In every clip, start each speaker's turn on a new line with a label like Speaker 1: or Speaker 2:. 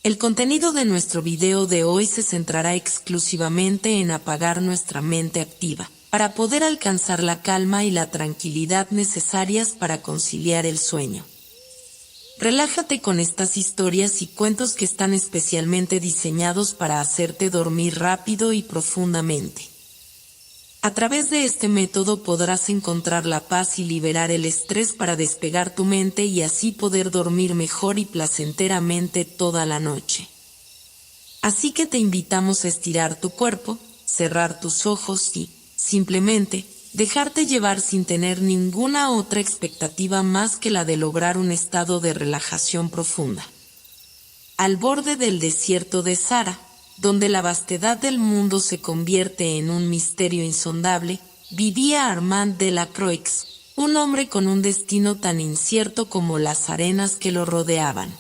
Speaker 1: El contenido de nuestro video de hoy se centrará exclusivamente en apagar nuestra mente activa, para poder alcanzar la calma y la tranquilidad necesarias para conciliar el sueño. Relájate con estas historias y cuentos que están especialmente diseñados para hacerte dormir rápido y profundamente. A través de este método podrás encontrar la paz y liberar el estrés para despegar tu mente y así poder dormir mejor y placenteramente toda la noche. Así que te invitamos a estirar tu cuerpo, cerrar tus ojos y, simplemente, dejarte llevar sin tener ninguna otra expectativa más que la de lograr un estado de relajación profunda. Al borde del desierto de Sahara, donde la vastedad del mundo se convierte en un misterio insondable, vivía Armand Delacroix, un hombre con un destino tan incierto como las arenas que lo rodeaban.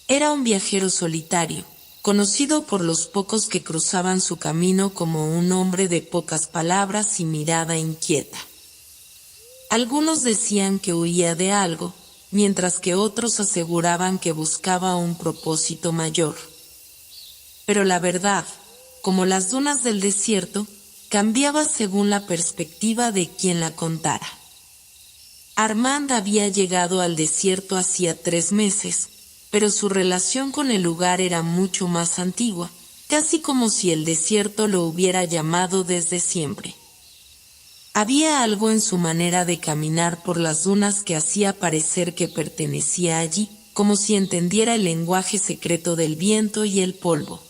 Speaker 1: Era un viajero solitario, conocido por los pocos que cruzaban su camino como un hombre de pocas palabras y mirada inquieta. Algunos decían que huía de algo, mientras que otros aseguraban que buscaba un propósito mayor. Pero la verdad, como las dunas del desierto, cambiaba según la perspectiva de quien la contara. Armand había llegado al desierto hacía 3 meses, pero su relación con el lugar era mucho más antigua, casi como si el desierto lo hubiera llamado desde siempre. Había algo en su manera de caminar por las dunas que hacía parecer que pertenecía allí, como si entendiera el lenguaje secreto del viento y el polvo.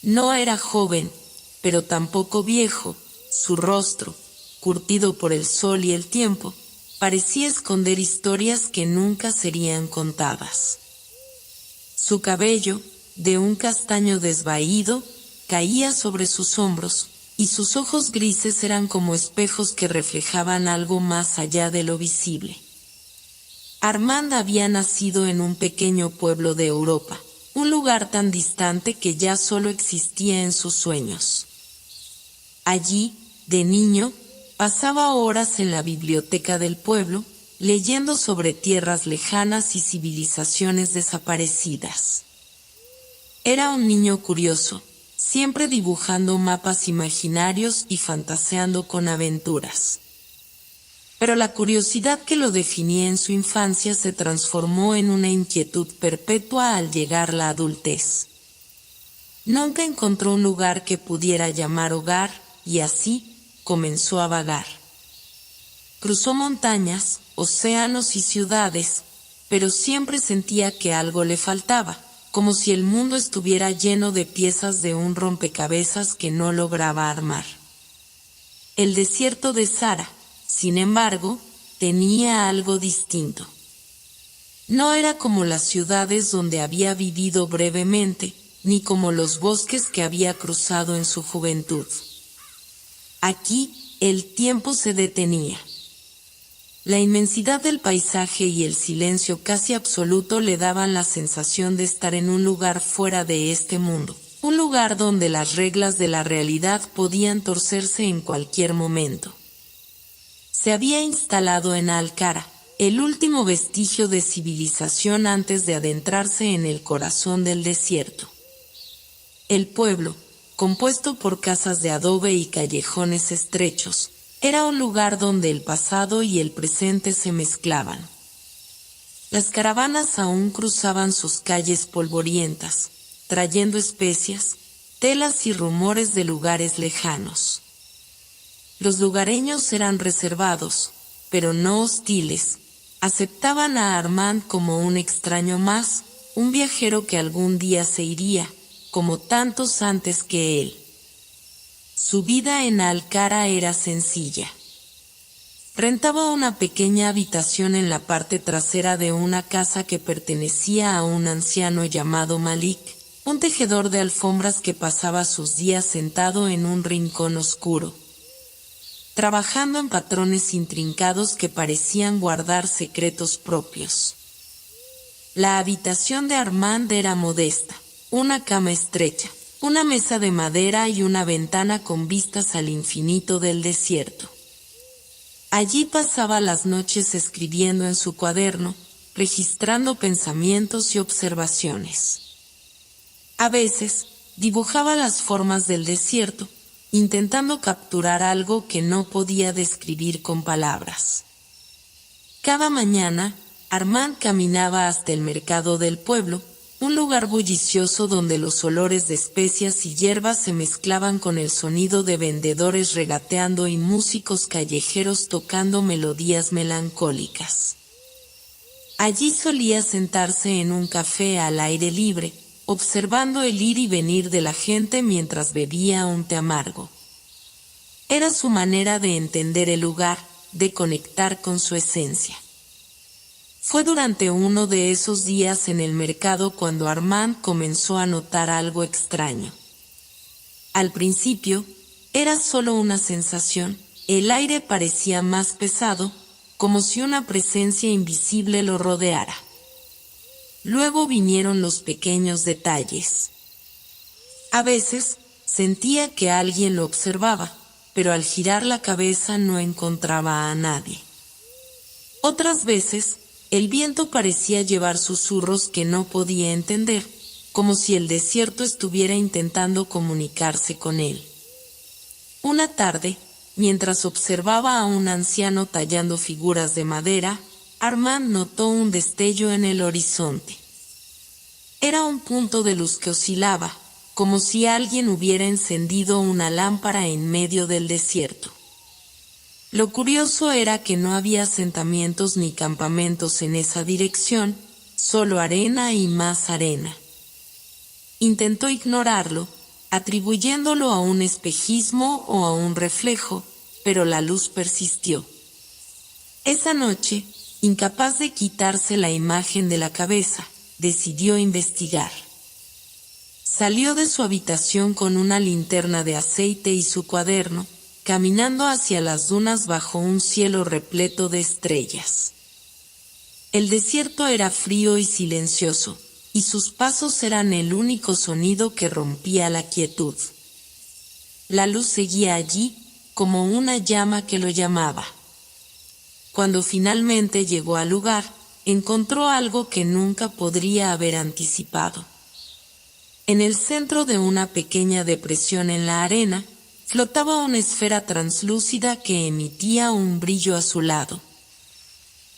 Speaker 1: No era joven, pero tampoco viejo. Su rostro, curtido por el sol y el tiempo, parecía esconder historias que nunca serían contadas. Su cabello, de un castaño desvaído, caía sobre sus hombros, y sus ojos grises eran como espejos que reflejaban algo más allá de lo visible. Armand había nacido en un pequeño pueblo de Europa, un lugar tan distante que ya solo existía en sus sueños. Allí, de niño, pasaba horas en la biblioteca del pueblo, leyendo sobre tierras lejanas y civilizaciones desaparecidas. Era un niño curioso, siempre dibujando mapas imaginarios y fantaseando con aventuras. Pero la curiosidad que lo definía en su infancia se transformó en una inquietud perpetua al llegar la adultez. Nunca encontró un lugar que pudiera llamar hogar, y así comenzó a vagar. Cruzó montañas, océanos y ciudades, pero siempre sentía que algo le faltaba, como si el mundo estuviera lleno de piezas de un rompecabezas que no lograba armar. El desierto de Sahara, sin embargo, tenía algo distinto. No era como las ciudades donde había vivido brevemente, ni como los bosques que había cruzado en su juventud. Aquí, el tiempo se detenía. La inmensidad del paisaje y el silencio casi absoluto le daban la sensación de estar en un lugar fuera de este mundo, un lugar donde las reglas de la realidad podían torcerse en cualquier momento. Se había instalado en Al-Qara, el último vestigio de civilización antes de adentrarse en el corazón del desierto. El pueblo, compuesto por casas de adobe y callejones estrechos, era un lugar donde el pasado y el presente se mezclaban. Las caravanas aún cruzaban sus calles polvorientas, trayendo especias, telas y rumores de lugares lejanos. Los lugareños eran reservados, pero no hostiles. Aceptaban a Armand como un extraño más, un viajero que algún día se iría, como tantos antes que él. Su vida en Al-Qara era sencilla. Rentaba una pequeña habitación en la parte trasera de una casa que pertenecía a un anciano llamado Malik, un tejedor de alfombras que pasaba sus días sentado en un rincón oscuro, trabajando en patrones intrincados que parecían guardar secretos propios. La habitación de Armand era modesta, una cama estrecha, una mesa de madera y una ventana con vistas al infinito del desierto. Allí pasaba las noches escribiendo en su cuaderno, registrando pensamientos y observaciones. A veces, dibujaba las formas del desierto, intentando capturar algo que no podía describir con palabras. Cada mañana, Armand caminaba hasta el mercado del pueblo, un lugar bullicioso donde los olores de especias y hierbas se mezclaban con el sonido de vendedores regateando y músicos callejeros tocando melodías melancólicas. Allí solía sentarse en un café al aire libre, observando el ir y venir de la gente mientras bebía un té amargo. Era su manera de entender el lugar, de conectar con su esencia. Fue durante uno de esos días en el mercado cuando Armand comenzó a notar algo extraño. Al principio, era solo una sensación, el aire parecía más pesado, como si una presencia invisible lo rodeara. Luego vinieron los pequeños detalles. A veces, sentía que alguien lo observaba, pero al girar la cabeza no encontraba a nadie. Otras veces, el viento parecía llevar susurros que no podía entender, como si el desierto estuviera intentando comunicarse con él. Una tarde, mientras observaba a un anciano tallando figuras de madera, Armand notó un destello en el horizonte. Era un punto de luz que oscilaba, como si alguien hubiera encendido una lámpara en medio del desierto. Lo curioso era que no había asentamientos ni campamentos en esa dirección, solo arena y más arena. Intentó ignorarlo, atribuyéndolo a un espejismo o a un reflejo, pero la luz persistió. Esa noche, incapaz de quitarse la imagen de la cabeza, decidió investigar. Salió de su habitación con una linterna de aceite y su cuaderno, caminando hacia las dunas bajo un cielo repleto de estrellas. El desierto era frío y silencioso, y sus pasos eran el único sonido que rompía la quietud. La luz seguía allí, como una llama que lo llamaba. Cuando finalmente llegó al lugar, encontró algo que nunca podría haber anticipado. En el centro de una pequeña depresión en la arena, flotaba una esfera translúcida que emitía un brillo azulado.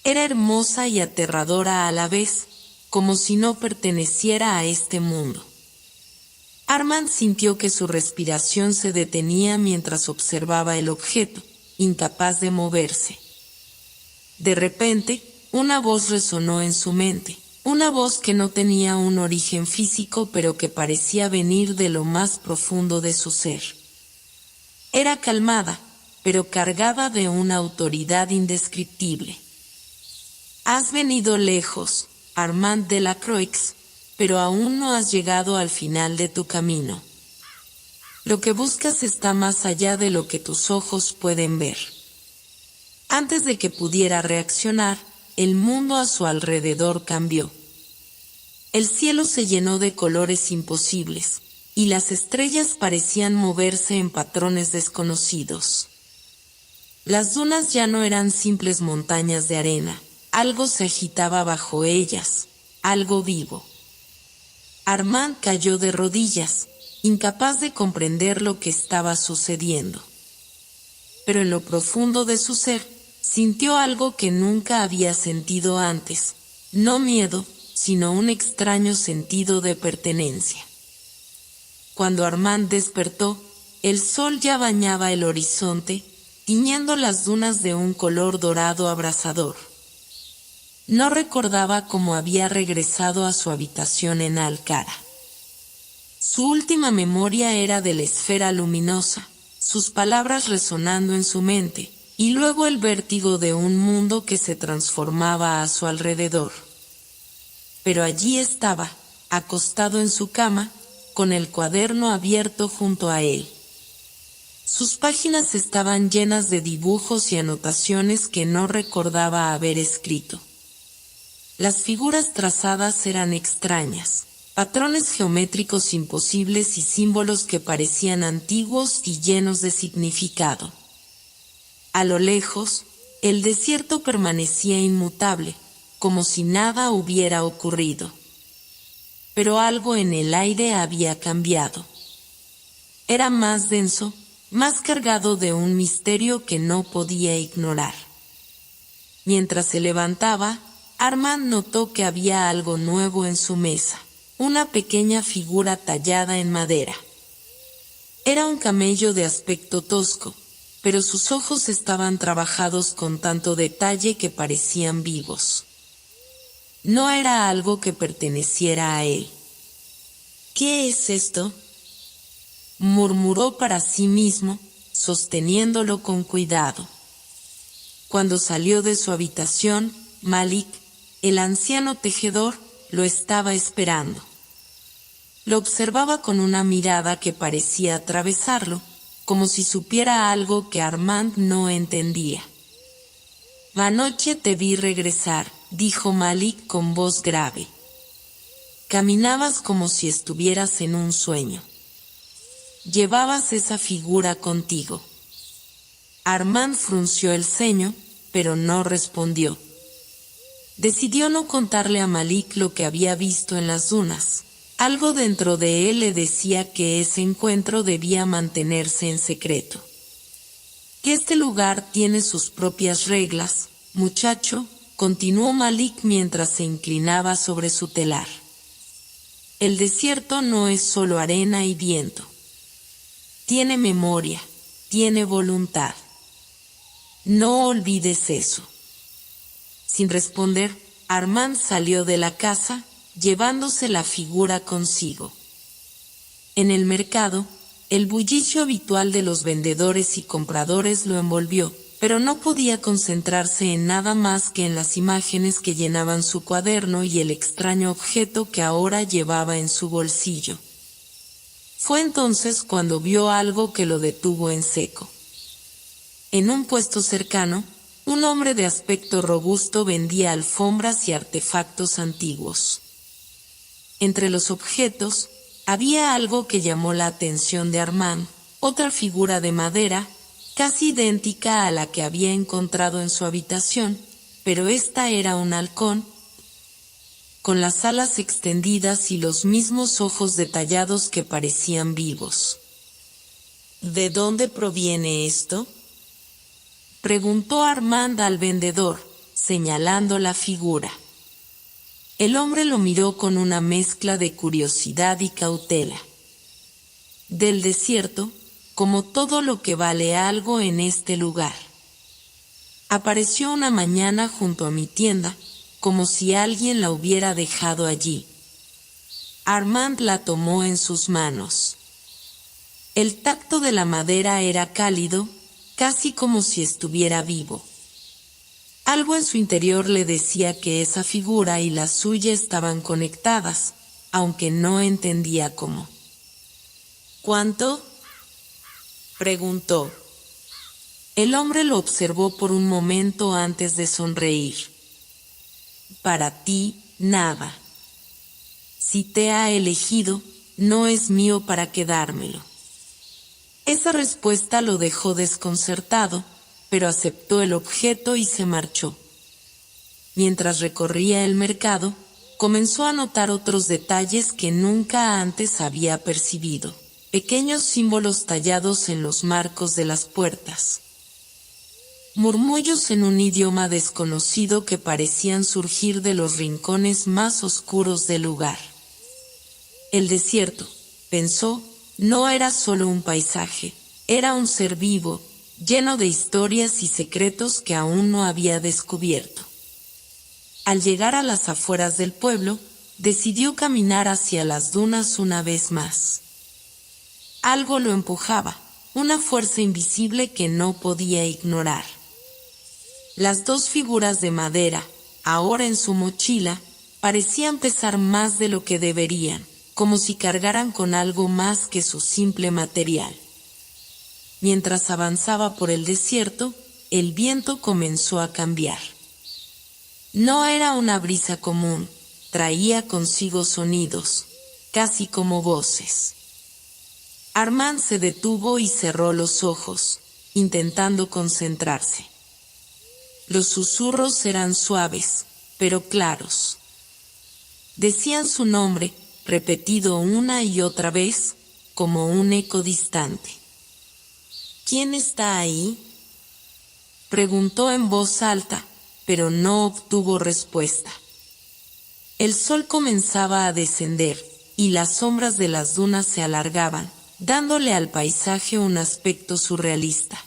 Speaker 1: Era hermosa y aterradora a la vez, como si no perteneciera a este mundo. Armand sintió que su respiración se detenía mientras observaba el objeto, incapaz de moverse. De repente, una voz resonó en su mente, una voz que no tenía un origen físico pero que parecía venir de lo más profundo de su ser. Era calmada, pero cargada de una autoridad indescriptible. Has venido lejos, Armand Delacroix, pero aún no has llegado al final de tu camino. Lo que buscas está más allá de lo que tus ojos pueden ver. Antes de que pudiera reaccionar, el mundo a su alrededor cambió. El cielo se llenó de colores imposibles, y las estrellas parecían moverse en patrones desconocidos. Las dunas ya no eran simples montañas de arena, algo se agitaba bajo ellas, algo vivo. Armand cayó de rodillas, incapaz de comprender lo que estaba sucediendo. Pero en lo profundo de su ser, sintió algo que nunca había sentido antes, no miedo, sino un extraño sentido de pertenencia. Cuando Armand despertó, el sol ya bañaba el horizonte, tiñendo las dunas de un color dorado abrasador. No recordaba cómo había regresado a su habitación en Alcara. Su última memoria era de la esfera luminosa, sus palabras resonando en su mente, y luego el vértigo de un mundo que se transformaba a su alrededor. Pero allí estaba, acostado en su cama, con el cuaderno abierto junto a él. Sus páginas estaban llenas de dibujos y anotaciones que no recordaba haber escrito. Las figuras trazadas eran extrañas, patrones geométricos imposibles y símbolos que parecían antiguos y llenos de significado. A lo lejos, el desierto permanecía inmutable, como si nada hubiera ocurrido. Pero algo en el aire había cambiado. Era más denso, más cargado de un misterio que no podía ignorar. Mientras se levantaba, Armand notó que había algo nuevo en su mesa, una pequeña figura tallada en madera. Era un camello de aspecto tosco, pero sus ojos estaban trabajados con tanto detalle que parecían vivos. No era algo que perteneciera a él. ¿Qué es esto?, murmuró para sí mismo, sosteniéndolo con cuidado. Cuando salió de su habitación, Malik, el anciano tejedor, lo estaba esperando. Lo observaba con una mirada que parecía atravesarlo, como si supiera algo que Armand no entendía. «Anoche te vi regresar», dijo Malik con voz grave. «Caminabas como si estuvieras en un sueño. Llevabas esa figura contigo». Armand frunció el ceño, pero no respondió. Decidió no contarle a Malik lo que había visto en las dunas. Algo dentro de él le decía que ese encuentro debía mantenerse en secreto. «Que este lugar tiene sus propias reglas, muchacho», continuó Malik mientras se inclinaba sobre su telar. «El desierto no es solo arena y viento. Tiene memoria, tiene voluntad. No olvides eso». Sin responder, Armand salió de la casa, llevándose la figura consigo. En el mercado, el bullicio habitual de los vendedores y compradores lo envolvió, pero no podía concentrarse en nada más que en las imágenes que llenaban su cuaderno y el extraño objeto que ahora llevaba en su bolsillo. Fue entonces cuando vio algo que lo detuvo en seco. En un puesto cercano, un hombre de aspecto robusto vendía alfombras y artefactos antiguos. Entre los objetos, había algo que llamó la atención de Armand, otra figura de madera, casi idéntica a la que había encontrado en su habitación, pero esta era un halcón, con las alas extendidas y los mismos ojos detallados que parecían vivos. «¿De dónde proviene esto?», preguntó Armand al vendedor, señalando la figura. El hombre lo miró con una mezcla de curiosidad y cautela. «Del desierto, como todo lo que vale algo en este lugar. Apareció una mañana junto a mi tienda, como si alguien la hubiera dejado allí». Armand la tomó en sus manos. El tacto de la madera era cálido, casi como si estuviera vivo. Algo en su interior le decía que esa figura y la suya estaban conectadas, aunque no entendía cómo. «¿Cuánto?», preguntó. El hombre lo observó por un momento antes de sonreír. «Para ti, nada. Si te ha elegido, no es mío para quedármelo». Esa respuesta lo dejó desconcertado, pero aceptó el objeto y se marchó. Mientras recorría el mercado, comenzó a notar otros detalles que nunca antes había percibido. Pequeños símbolos tallados en los marcos de las puertas. Murmullos en un idioma desconocido que parecían surgir de los rincones más oscuros del lugar. El desierto, pensó, no era solo un paisaje, era un ser vivo, lleno de historias y secretos que aún no había descubierto. Al llegar a las afueras del pueblo, decidió caminar hacia las dunas una vez más. Algo lo empujaba, una fuerza invisible que no podía ignorar. Las dos figuras de madera, ahora en su mochila, parecían pesar más de lo que deberían, como si cargaran con algo más que su simple material. Mientras avanzaba por el desierto, el viento comenzó a cambiar. No era una brisa común, traía consigo sonidos, casi como voces. Armand se detuvo y cerró los ojos, intentando concentrarse. Los susurros eran suaves, pero claros. Decían su nombre, repetido una y otra vez, como un eco distante. ¿Quién está ahí?, preguntó en voz alta, pero no obtuvo respuesta. El sol comenzaba a descender, y las sombras de las dunas se alargaban, dándole al paisaje un aspecto surrealista.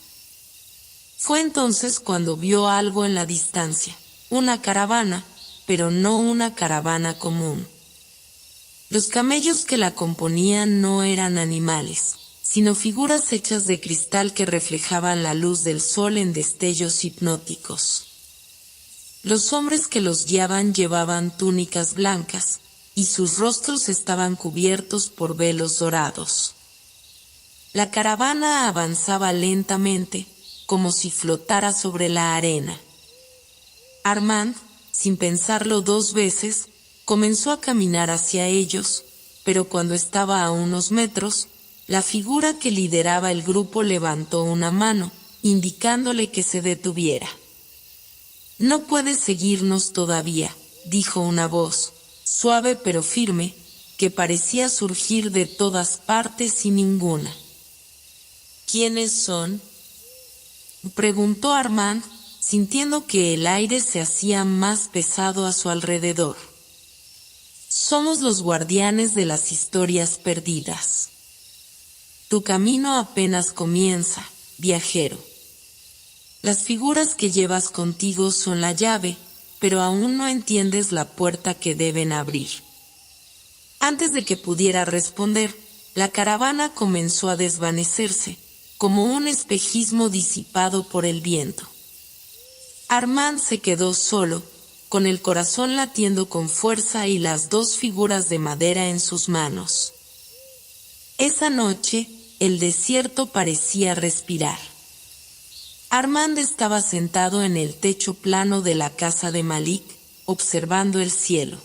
Speaker 1: Fue entonces cuando vio algo en la distancia, una caravana, pero no una caravana común. Los camellos que la componían no eran animales, sino figuras hechas de cristal que reflejaban la luz del sol en destellos hipnóticos. Los hombres que los guiaban llevaban túnicas blancas, y sus rostros estaban cubiertos por velos dorados. La caravana avanzaba lentamente, como si flotara sobre la arena. Armand, sin pensarlo dos veces, comenzó a caminar hacia ellos, pero cuando estaba a unos metros, la figura que lideraba el grupo levantó una mano, indicándole que se detuviera. «No puedes seguirnos todavía», dijo una voz, suave pero firme, que parecía surgir de todas partes y ninguna. «¿Quiénes son?», preguntó Armand, sintiendo que el aire se hacía más pesado a su alrededor. «Somos los guardianes de las historias perdidas. Tu camino apenas comienza, viajero. Las figuras que llevas contigo son la llave, pero aún no entiendes la puerta que deben abrir». Antes de que pudiera responder, la caravana comenzó a desvanecerse, como un espejismo disipado por el viento. Armand se quedó solo, con el corazón latiendo con fuerza y las dos figuras de madera en sus manos. Esa noche, el desierto parecía respirar. Armand estaba sentado en el techo plano de la casa de Malik, observando el cielo.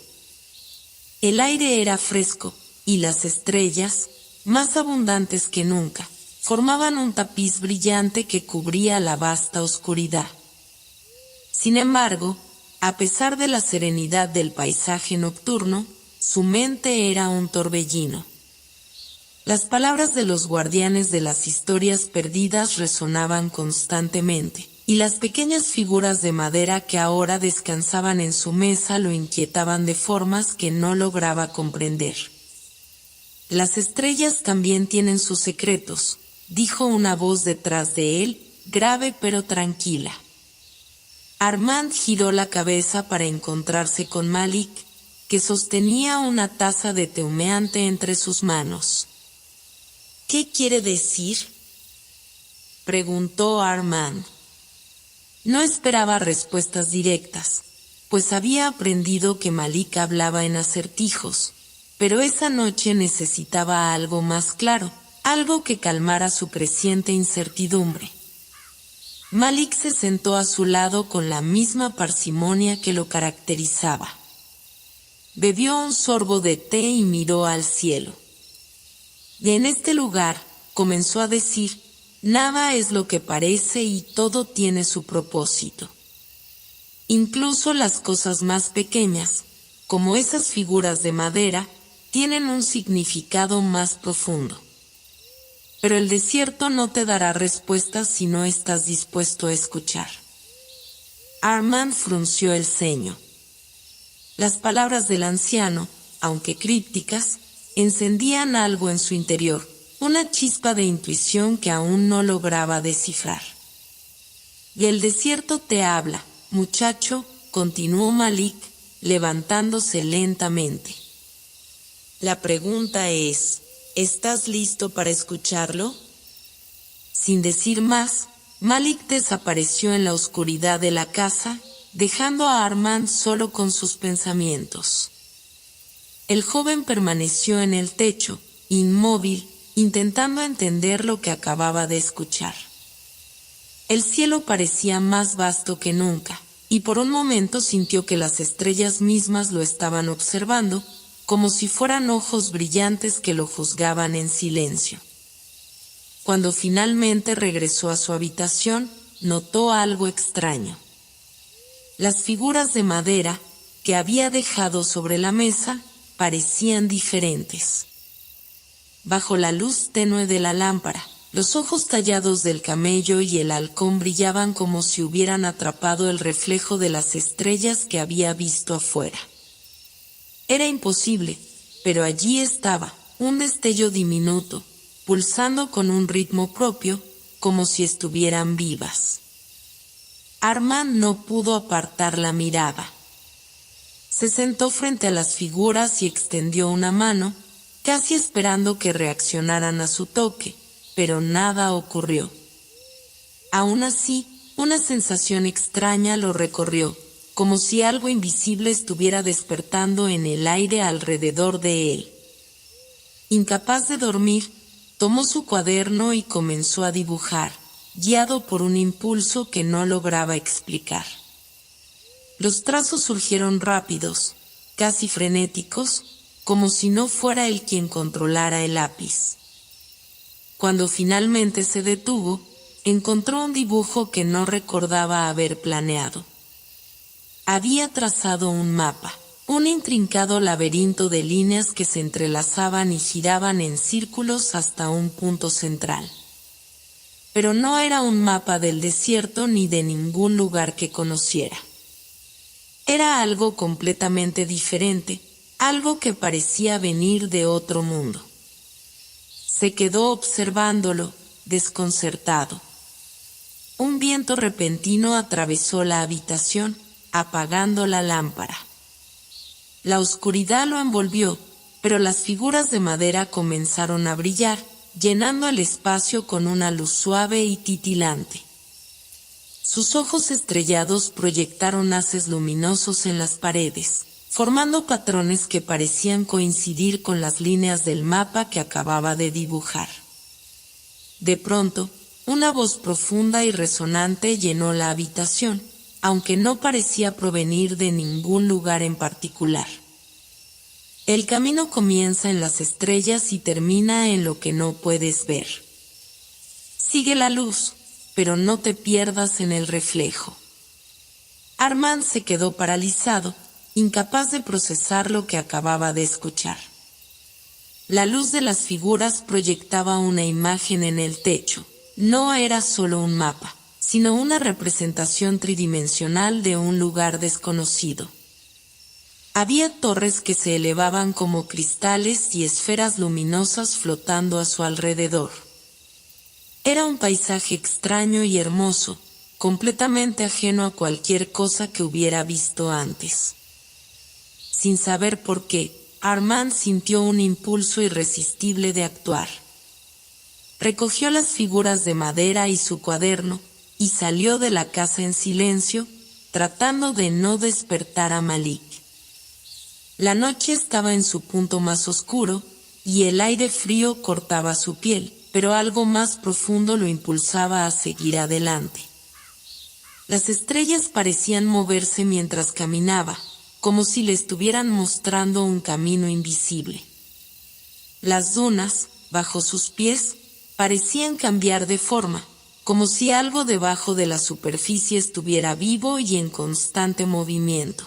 Speaker 1: El aire era fresco, y las estrellas, más abundantes que nunca, formaban un tapiz brillante que cubría la vasta oscuridad. Sin embargo, a pesar de la serenidad del paisaje nocturno, su mente era un torbellino. Las palabras de los guardianes de las historias perdidas resonaban constantemente, y las pequeñas figuras de madera que ahora descansaban en su mesa lo inquietaban de formas que no lograba comprender. «Las estrellas también tienen sus secretos», dijo una voz detrás de él, grave pero tranquila. Armand giró la cabeza para encontrarse con Malik, que sostenía una taza de té humeante entre sus manos. «¿Qué quiere decir?», preguntó Armand. No esperaba respuestas directas, pues había aprendido que Malik hablaba en acertijos, pero esa noche necesitaba algo más claro, algo que calmara su creciente incertidumbre. Malik se sentó a su lado con la misma parsimonia que lo caracterizaba. Bebió un sorbo de té y miró al cielo. Y en este lugar, comenzó a decir, nada es lo que parece y todo tiene su propósito. Incluso las cosas más pequeñas, como esas figuras de madera, tienen un significado más profundo. Pero el desierto no te dará respuestas si no estás dispuesto a escuchar. Armand frunció el ceño. Las palabras del anciano, aunque crípticas, encendían algo en su interior, una chispa de intuición que aún no lograba descifrar. «Y el desierto te habla, muchacho», continuó Malik, levantándose lentamente. «La pregunta es, ¿estás listo para escucharlo?». Sin decir más, Malik desapareció en la oscuridad de la casa, dejando a Armand solo con sus pensamientos. El joven permaneció en el techo, inmóvil, intentando entender lo que acababa de escuchar. El cielo parecía más vasto que nunca, y por un momento sintió que las estrellas mismas lo estaban observando, como si fueran ojos brillantes que lo juzgaban en silencio. Cuando finalmente regresó a su habitación, notó algo extraño. Las figuras de madera, que había dejado sobre la mesa, parecían diferentes. Bajo la luz tenue de la lámpara, los ojos tallados del camello y el halcón brillaban como si hubieran atrapado el reflejo de las estrellas que había visto afuera. Era imposible, pero allí estaba, un destello diminuto, pulsando con un ritmo propio, como si estuvieran vivas. Armand no pudo apartar la mirada. Se sentó frente a las figuras y extendió una mano, casi esperando que reaccionaran a su toque, pero nada ocurrió. Aún así, una sensación extraña lo recorrió, como si algo invisible estuviera despertando en el aire alrededor de él. Incapaz de dormir, tomó su cuaderno y comenzó a dibujar, guiado por un impulso que no lograba explicar. Los trazos surgieron rápidos, casi frenéticos, como si no fuera él quien controlara el lápiz. Cuando finalmente se detuvo, encontró un dibujo que no recordaba haber planeado. Había trazado un mapa, un intrincado laberinto de líneas que se entrelazaban y giraban en círculos hasta un punto central. Pero no era un mapa del desierto ni de ningún lugar que conociera. Era algo completamente diferente, algo que parecía venir de otro mundo. Se quedó observándolo, desconcertado. Un viento repentino atravesó la habitación, apagando la lámpara. La oscuridad lo envolvió, pero las figuras de madera comenzaron a brillar, llenando el espacio con una luz suave y titilante. Sus ojos estrellados proyectaron haces luminosos en las paredes, formando patrones que parecían coincidir con las líneas del mapa que acababa de dibujar. De pronto, una voz profunda y resonante llenó la habitación, aunque no parecía provenir de ningún lugar en particular. El camino comienza en las estrellas y termina en lo que no puedes ver. Sigue la luz, pero no te pierdas en el reflejo. Armand se quedó paralizado, incapaz de procesar lo que acababa de escuchar. La luz de las figuras proyectaba una imagen en el techo. No era solo un mapa, sino una representación tridimensional de un lugar desconocido. Había torres que se elevaban como cristales y esferas luminosas flotando a su alrededor. Era un paisaje extraño y hermoso, completamente ajeno a cualquier cosa que hubiera visto antes. Sin saber por qué, Armand sintió un impulso irresistible de actuar. Recogió las figuras de madera y su cuaderno, y salió de la casa en silencio, tratando de no despertar a Malik. La noche estaba en su punto más oscuro, y el aire frío cortaba su piel, pero algo más profundo lo impulsaba a seguir adelante. Las estrellas parecían moverse mientras caminaba, como si le estuvieran mostrando un camino invisible. Las dunas, bajo sus pies, parecían cambiar de forma, como si algo debajo de la superficie estuviera vivo y en constante movimiento.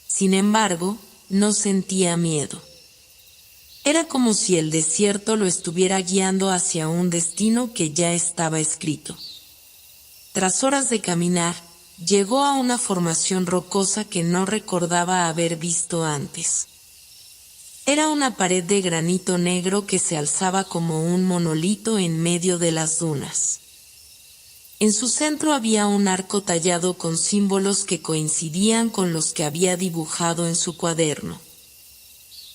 Speaker 1: Sin embargo, no sentía miedo. Era como si el desierto lo estuviera guiando hacia un destino que ya estaba escrito. Tras horas de caminar, llegó a una formación rocosa que no recordaba haber visto antes. Era una pared de granito negro que se alzaba como un monolito en medio de las dunas. En su centro había un arco tallado con símbolos que coincidían con los que había dibujado en su cuaderno.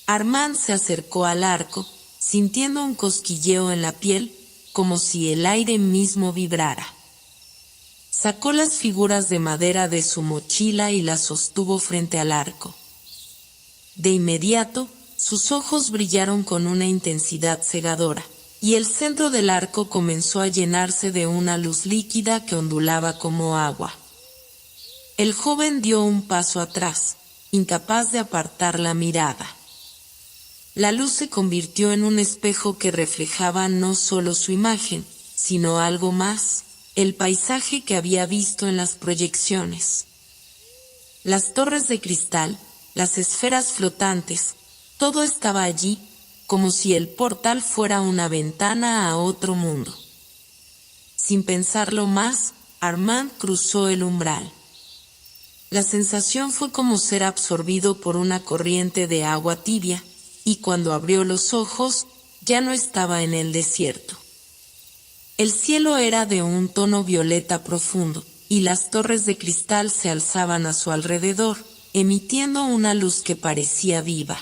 Speaker 1: Armand se acercó al arco, sintiendo un cosquilleo en la piel, como si el aire mismo vibrara. Sacó las figuras de madera de su mochila y las sostuvo frente al arco. De inmediato, sus ojos brillaron con una intensidad cegadora, y el centro del arco comenzó a llenarse de una luz líquida que ondulaba como agua. El joven dio un paso atrás, incapaz de apartar la mirada. La luz se convirtió en un espejo que reflejaba no solo su imagen, sino algo más, el paisaje que había visto en las proyecciones. las torres de cristal, las esferas flotantes, todo estaba allí, como si el portal fuera una ventana a otro mundo. Sin pensarlo más, Armand cruzó el umbral. La sensación fue como ser absorbido por una corriente de agua tibia, y cuando abrió los ojos, ya no estaba en el desierto. El cielo era de un tono violeta profundo, y las torres de cristal se alzaban a su alrededor, emitiendo una luz que parecía viva.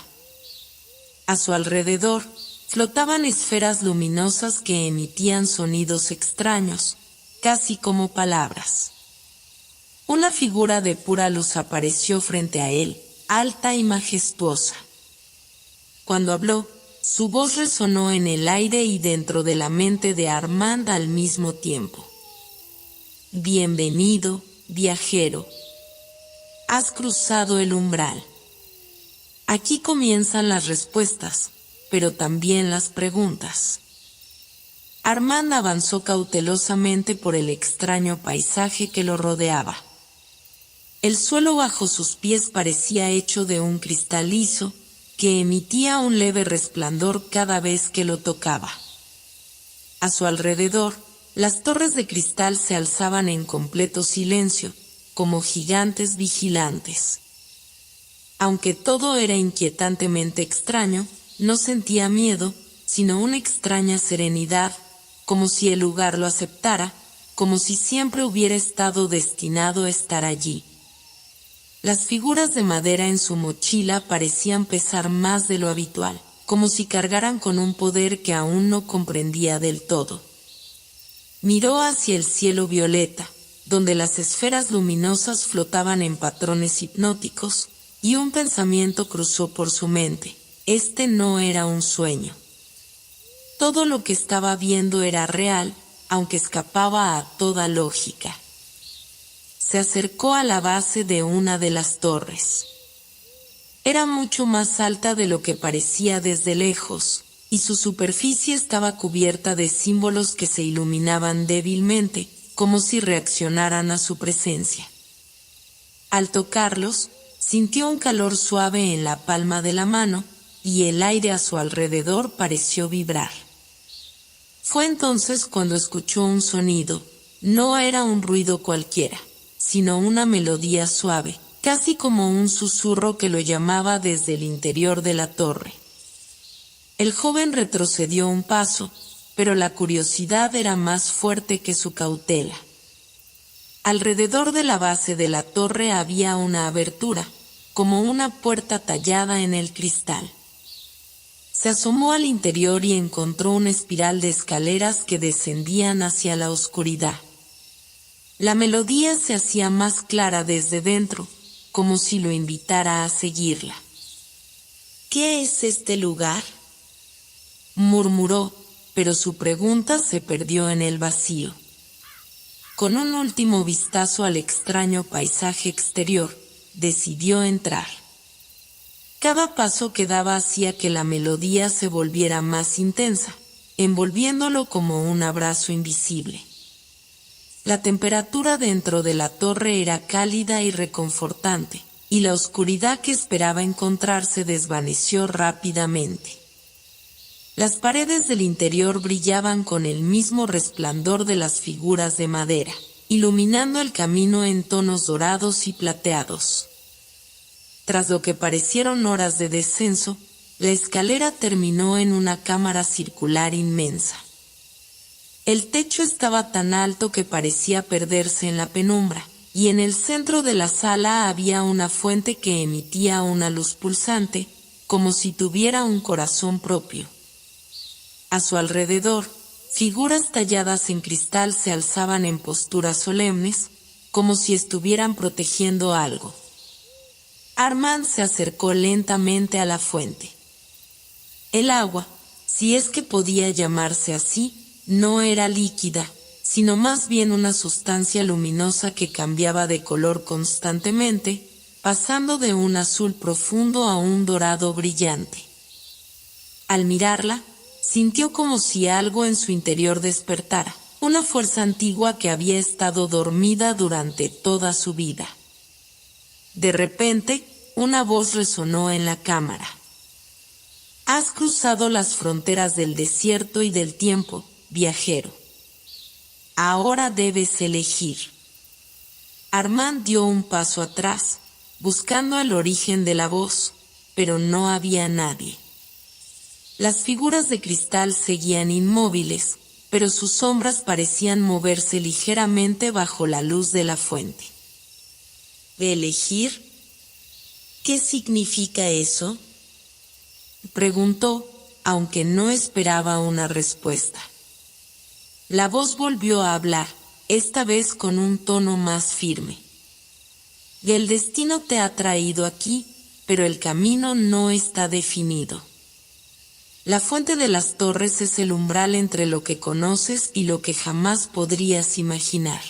Speaker 1: A su alrededor, flotaban esferas luminosas que emitían sonidos extraños, casi como palabras. Una figura de pura luz apareció frente a él, alta y majestuosa. Cuando habló, su voz resonó en el aire y dentro de la mente de Armand al mismo tiempo. Bienvenido, viajero. Has cruzado el umbral. Aquí comienzan las respuestas, pero también las preguntas. Armand avanzó cautelosamente por el extraño paisaje que lo rodeaba. El suelo bajo sus pies parecía hecho de un cristal liso, que emitía un leve resplandor cada vez que lo tocaba. A su alrededor, las torres de cristal se alzaban en completo silencio, como gigantes vigilantes. Aunque todo era inquietantemente extraño, no sentía miedo, sino una extraña serenidad, como si el lugar lo aceptara, como si siempre hubiera estado destinado a estar allí. Las figuras de madera en su mochila parecían pesar más de lo habitual, como si cargaran con un poder que aún no comprendía del todo. Miró hacia el cielo violeta, donde las esferas luminosas flotaban en patrones hipnóticos, y un pensamiento cruzó por su mente: este no era un sueño. Todo lo que estaba viendo era real, aunque escapaba a toda lógica. Se acercó a la base de una de las torres. Era mucho más alta de lo que parecía desde lejos, y su superficie estaba cubierta de símbolos que se iluminaban débilmente, como si reaccionaran a su presencia. Al tocarlos, sintió un calor suave en la palma de la mano, y el aire a su alrededor pareció vibrar. Fue entonces cuando escuchó un sonido. No era un ruido cualquiera, sino una melodía suave, casi como un susurro que lo llamaba desde el interior de la torre. El joven retrocedió un paso, pero la curiosidad era más fuerte que su cautela. Alrededor de la base de la torre había una abertura, como una puerta tallada en el cristal. Se asomó al interior y encontró una espiral de escaleras que descendían hacia la oscuridad. La melodía se hacía más clara desde dentro, como si lo invitara a seguirla. ¿Qué es este lugar?, murmuró, pero su pregunta se perdió en el vacío. Con un último vistazo al extraño paisaje exterior, decidió entrar. Cada paso que daba hacía que la melodía se volviera más intensa, envolviéndolo como un abrazo invisible. La temperatura dentro de la torre era cálida y reconfortante, y la oscuridad que esperaba encontrar se desvaneció rápidamente. Las paredes del interior brillaban con el mismo resplandor de las figuras de madera, iluminando el camino en tonos dorados y plateados. Tras lo que parecieron horas de descenso, la escalera terminó en una cámara circular inmensa. El techo estaba tan alto que parecía perderse en la penumbra, y en el centro de la sala había una fuente que emitía una luz pulsante, como si tuviera un corazón propio. A su alrededor, figuras talladas en cristal se alzaban en posturas solemnes, como si estuvieran protegiendo algo. Armand se acercó lentamente a la fuente. El agua, si es que podía llamarse así, no era líquida, sino más bien una sustancia luminosa que cambiaba de color constantemente, pasando de un azul profundo a un dorado brillante. Al mirarla, sintió como si algo en su interior despertara, una fuerza antigua que había estado dormida durante toda su vida. De repente, una voz resonó en la cámara. Has cruzado las fronteras del desierto y del tiempo, viajero. Ahora debes elegir. Armand dio un paso atrás, buscando el origen de la voz, pero no había nadie. Las figuras de cristal seguían inmóviles, pero sus sombras parecían moverse ligeramente bajo la luz de la fuente. ¿Elegir? ¿Qué significa eso?, preguntó, aunque no esperaba una respuesta. La voz volvió a hablar, esta vez con un tono más firme. El destino te ha traído aquí, pero el camino no está definido. La fuente de las torres es el umbral entre lo que conoces y lo que jamás podrías imaginar.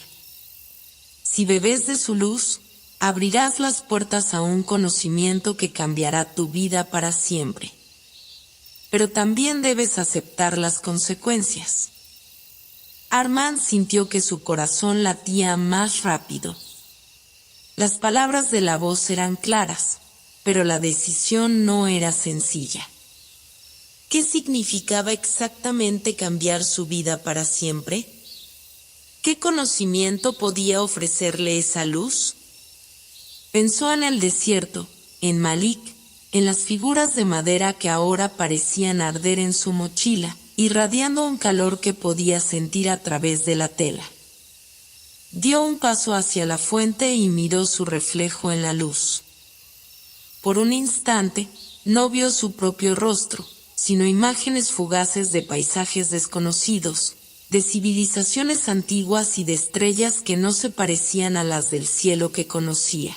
Speaker 1: Si bebes de su luz, abrirás las puertas a un conocimiento que cambiará tu vida para siempre. Pero también debes aceptar las consecuencias. Armand sintió que su corazón latía más rápido. Las palabras de la voz eran claras, pero la decisión no era sencilla. ¿Qué significaba exactamente cambiar su vida para siempre? ¿Qué conocimiento podía ofrecerle esa luz? Pensó en el desierto, en Malik, en las figuras de madera que ahora parecían arder en su mochila, irradiando un calor que podía sentir a través de la tela. Dio un paso hacia la fuente y miró su reflejo en la luz. Por un instante, no vio su propio rostro, sino imágenes fugaces de paisajes desconocidos, de civilizaciones antiguas y de estrellas que no se parecían a las del cielo que conocía.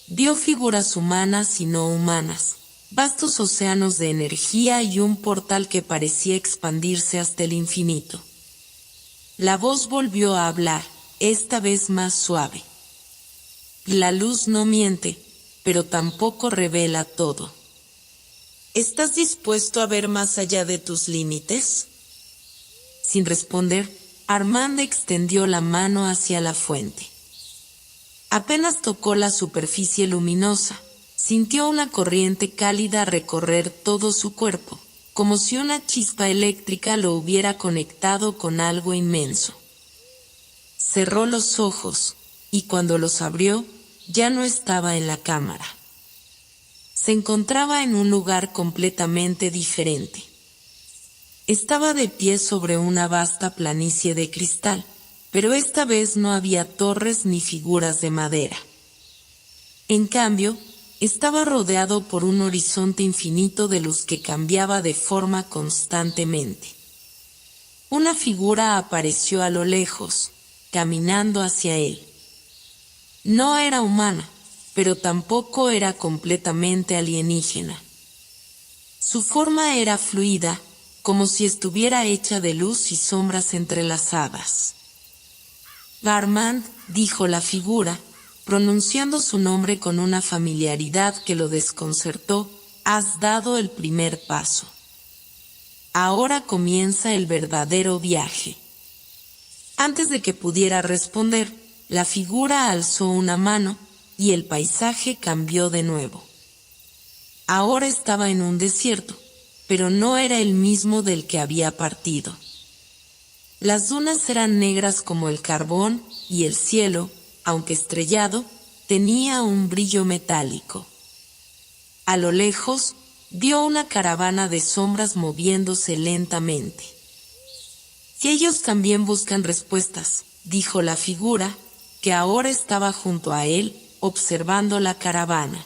Speaker 1: Vio figuras humanas y no humanas, vastos océanos de energía y un portal que parecía expandirse hasta el infinito. La voz volvió a hablar, esta vez más suave. La luz no miente, pero tampoco revela todo. ¿Estás dispuesto a ver más allá de tus límites? Sin responder, Armand extendió la mano hacia la fuente. Apenas tocó la superficie luminosa, sintió una corriente cálida recorrer todo su cuerpo, como si una chispa eléctrica lo hubiera conectado con algo inmenso. Cerró los ojos, y cuando los abrió, ya no estaba en la cámara. Se encontraba en un lugar completamente diferente. Estaba de pie sobre una vasta planicie de cristal, pero esta vez no había torres ni figuras de madera. En cambio, estaba rodeado por un horizonte infinito de luz que cambiaba de forma constantemente. Una figura apareció a lo lejos, caminando hacia él. No era humana, pero tampoco era completamente alienígena. Su forma era fluida, como si estuviera hecha de luz y sombras entrelazadas. Armand, dijo la figura, pronunciando su nombre con una familiaridad que lo desconcertó, has dado el primer paso. Ahora comienza el verdadero viaje. Antes de que pudiera responder, la figura alzó una mano, y el paisaje cambió de nuevo. Ahora estaba en un desierto, pero no era el mismo del que había partido. Las dunas eran negras como el carbón, y el cielo, aunque estrellado, tenía un brillo metálico. A lo lejos, vio una caravana de sombras moviéndose lentamente. Si ellos también buscan respuestas, dijo la figura, que ahora estaba junto a él, observando la caravana.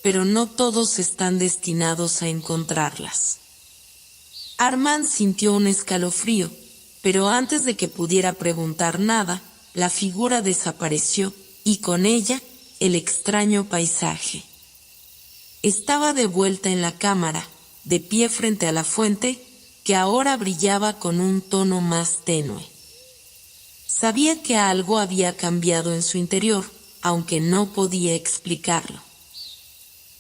Speaker 1: Pero no todos están destinados a encontrarlas. Armand sintió un escalofrío, pero antes de que pudiera preguntar nada, la figura desapareció, y con ella, el extraño paisaje. Estaba de vuelta en la cámara, de pie frente a la fuente, que ahora brillaba con un tono más tenue. Sabía que algo había cambiado en su interior, aunque no podía explicarlo.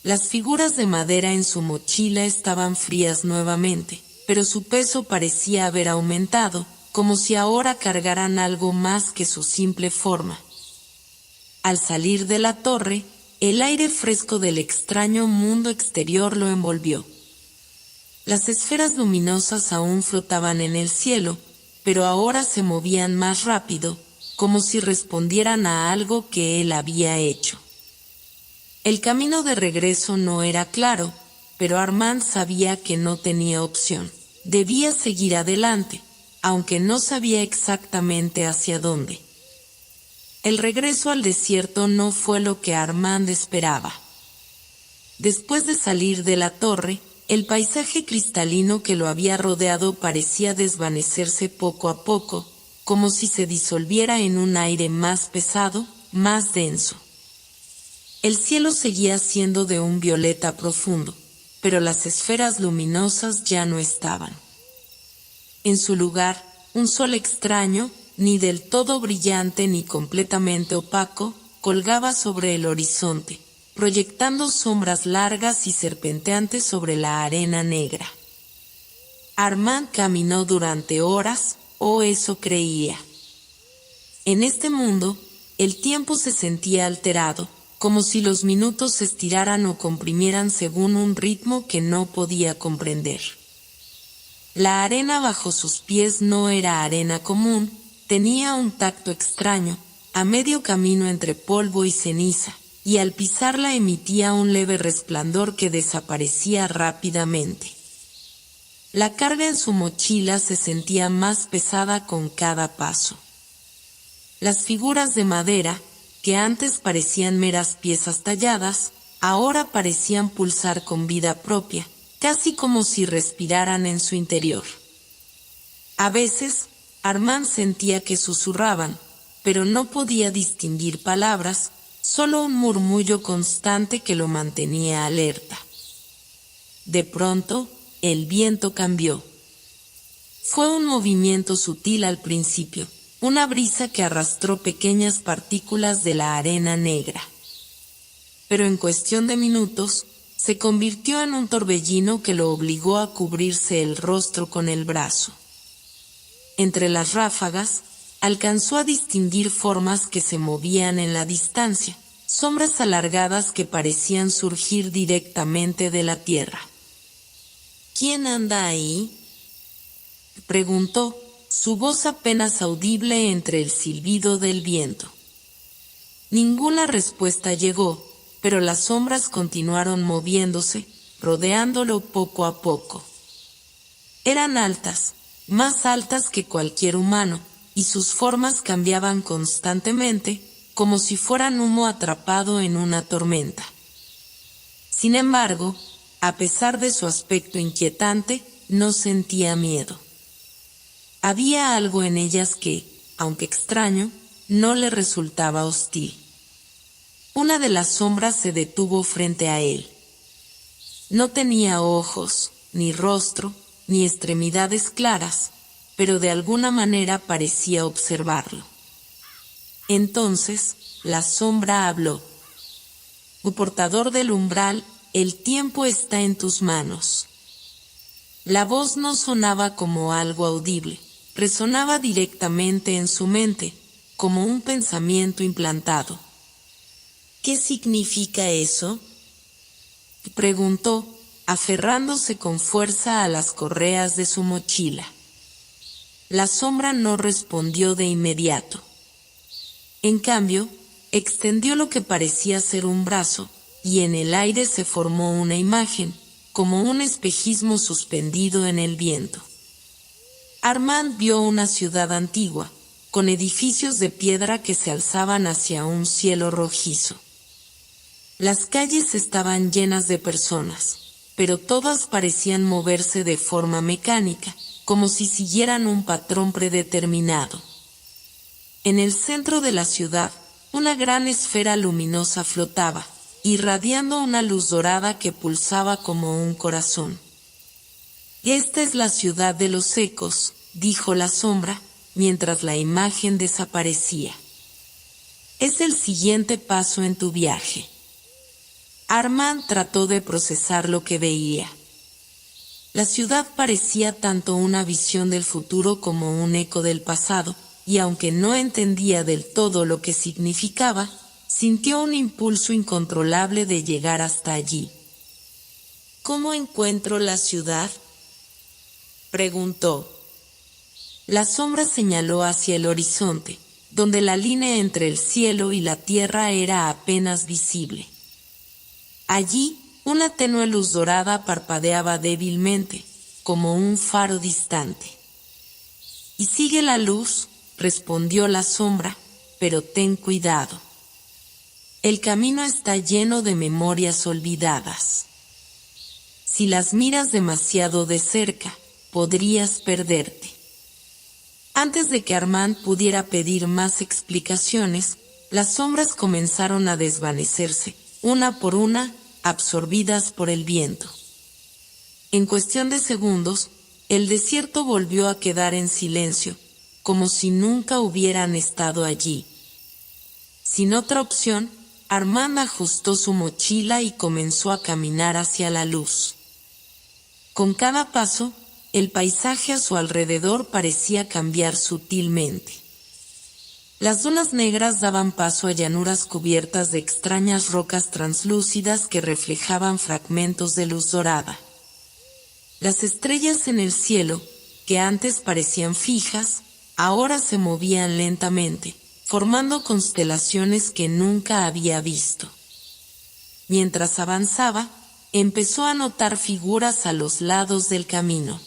Speaker 1: Las figuras de madera en su mochila estaban frías nuevamente, pero su peso parecía haber aumentado, como si ahora cargaran algo más que su simple forma. Al salir de la torre, el aire fresco del extraño mundo exterior lo envolvió. Las esferas luminosas aún flotaban en el cielo, pero ahora se movían más rápido, como si respondieran a algo que él había hecho. El camino de regreso no era claro, pero Armand sabía que no tenía opción. Debía seguir adelante, aunque no sabía exactamente hacia dónde. El regreso al desierto no fue lo que Armand esperaba. Después de salir de la torre, el paisaje cristalino que lo había rodeado parecía desvanecerse poco a poco, como si se disolviera en un aire más pesado, más denso. El cielo seguía siendo de un violeta profundo, pero las esferas luminosas ya no estaban. En su lugar, un sol extraño, ni del todo brillante ni completamente opaco, colgaba sobre el horizonte, proyectando sombras largas y serpenteantes sobre la arena negra. Armand caminó durante horas, o eso creía. En este mundo, el tiempo se sentía alterado, como si los minutos se estiraran o comprimieran según un ritmo que no podía comprender. La arena bajo sus pies no era arena común, tenía un tacto extraño, a medio camino entre polvo y ceniza, y al pisarla emitía un leve resplandor que desaparecía rápidamente. La carga en su mochila se sentía más pesada con cada paso. Las figuras de madera, que antes parecían meras piezas talladas, ahora parecían pulsar con vida propia, casi como si respiraran en su interior. A veces, Armand sentía que susurraban, pero no podía distinguir palabras, solo un murmullo constante que lo mantenía alerta. De pronto, el viento cambió. Fue un movimiento sutil al principio, una brisa que arrastró pequeñas partículas de la arena negra. Pero en cuestión de minutos, se convirtió en un torbellino que lo obligó a cubrirse el rostro con el brazo. Entre las ráfagas, alcanzó a distinguir formas que se movían en la distancia, sombras alargadas que parecían surgir directamente de la tierra. ¿Quién anda ahí?, preguntó, su voz apenas audible entre el silbido del viento. Ninguna respuesta llegó, pero las sombras continuaron moviéndose, rodeándolo poco a poco. Eran altas, más altas que cualquier humano, y sus formas cambiaban constantemente, como si fueran humo atrapado en una tormenta. Sin embargo, a pesar de su aspecto inquietante, no sentía miedo. Había algo en ellas que, aunque extraño, no le resultaba hostil. Una de las sombras se detuvo frente a él. No tenía ojos, ni rostro, ni extremidades claras, pero de alguna manera parecía observarlo. Entonces, la sombra habló. Portador del umbral, el tiempo está en tus manos. La voz no sonaba como algo audible, resonaba directamente en su mente, como un pensamiento implantado. ¿Qué significa eso?, preguntó, aferrándose con fuerza a las correas de su mochila. La sombra no respondió de inmediato. En cambio, extendió lo que parecía ser un brazo, y en el aire se formó una imagen, como un espejismo suspendido en el viento. Armand vio una ciudad antigua, con edificios de piedra que se alzaban hacia un cielo rojizo. Las calles estaban llenas de personas, pero todas parecían moverse de forma mecánica, como si siguieran un patrón predeterminado. En el centro de la ciudad, una gran esfera luminosa flotaba, irradiando una luz dorada que pulsaba como un corazón. «Esta es la ciudad de los ecos», dijo la sombra, mientras la imagen desaparecía. «Es el siguiente paso en tu viaje». Armand trató de procesar lo que veía. La ciudad parecía tanto una visión del futuro como un eco del pasado, y aunque no entendía del todo lo que significaba, sintió un impulso incontrolable de llegar hasta allí. ¿Cómo encuentro la ciudad?, preguntó. La sombra señaló hacia el horizonte, donde la línea entre el cielo y la tierra era apenas visible. Allí, una tenue luz dorada parpadeaba débilmente, como un faro distante. «Y sigue la luz», respondió la sombra, «pero ten cuidado. El camino está lleno de memorias olvidadas. Si las miras demasiado de cerca, podrías perderte». Antes de que Armand pudiera pedir más explicaciones, las sombras comenzaron a desvanecerse, una por una, absorbidas por el viento. En cuestión de segundos, el desierto volvió a quedar en silencio, como si nunca hubieran estado allí. Sin otra opción, Armand ajustó su mochila y comenzó a caminar hacia la luz. Con cada paso, el paisaje a su alrededor parecía cambiar sutilmente. Las dunas negras daban paso a llanuras cubiertas de extrañas rocas translúcidas que reflejaban fragmentos de luz dorada. Las estrellas en el cielo, que antes parecían fijas, ahora se movían lentamente, formando constelaciones que nunca había visto. Mientras avanzaba, empezó a notar figuras a los lados del camino.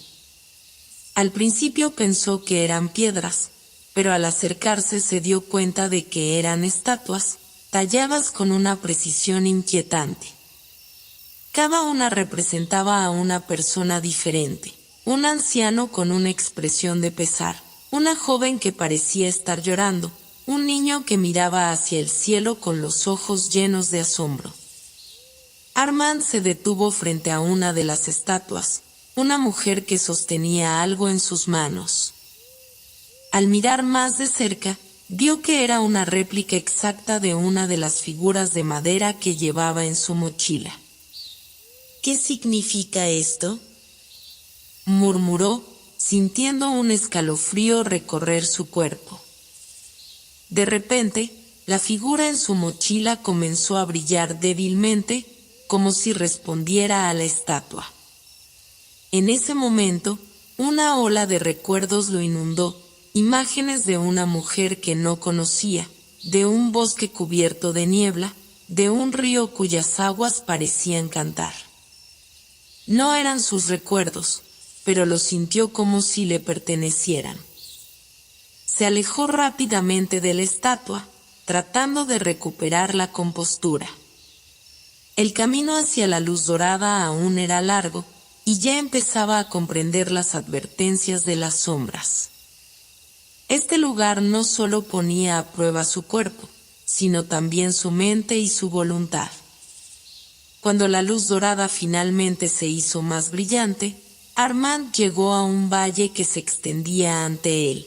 Speaker 1: Al principio pensó que eran piedras, pero al acercarse se dio cuenta de que eran estatuas, talladas con una precisión inquietante. Cada una representaba a una persona diferente, un anciano con una expresión de pesar, una joven que parecía estar llorando, un niño que miraba hacia el cielo con los ojos llenos de asombro. Armand se detuvo frente a una de las estatuas, una mujer que sostenía algo en sus manos. Al mirar más de cerca, vio que era una réplica exacta de una de las figuras de madera que llevaba en su mochila. «¿Qué significa esto?», murmuró, sintiendo un escalofrío recorrer su cuerpo. De repente, la figura en su mochila comenzó a brillar débilmente, como si respondiera a la estatua. En ese momento, una ola de recuerdos lo inundó, imágenes de una mujer que no conocía, de un bosque cubierto de niebla, de un río cuyas aguas parecían cantar. No eran sus recuerdos, pero los sintió como si le pertenecieran. Se alejó rápidamente de la estatua, tratando de recuperar la compostura. El camino hacia la luz dorada aún era largo, y ya empezaba a comprender las advertencias de las sombras. Este lugar no solo ponía a prueba su cuerpo, sino también su mente y su voluntad. Cuando la luz dorada finalmente se hizo más brillante, Armand llegó a un valle que se extendía ante él.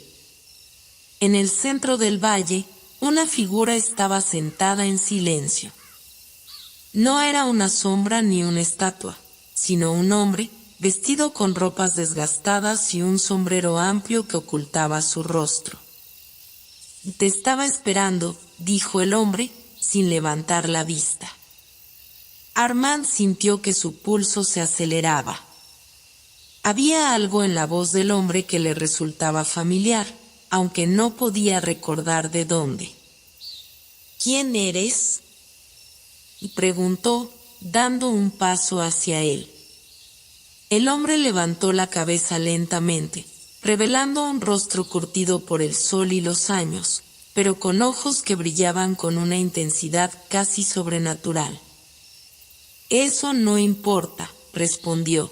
Speaker 1: En el centro del valle, una figura estaba sentada en silencio. No era una sombra ni una estatua, sino un hombre, vestido con ropas desgastadas y un sombrero amplio que ocultaba su rostro. «Te estaba esperando», dijo el hombre, sin levantar la vista. Armand sintió que su pulso se aceleraba. Había algo en la voz del hombre que le resultaba familiar, aunque no podía recordar de dónde. «¿Quién eres?», preguntó, dando un paso hacia él. El hombre levantó la cabeza lentamente, revelando un rostro curtido por el sol y los años, pero con ojos que brillaban con una intensidad casi sobrenatural. «Eso no importa», respondió.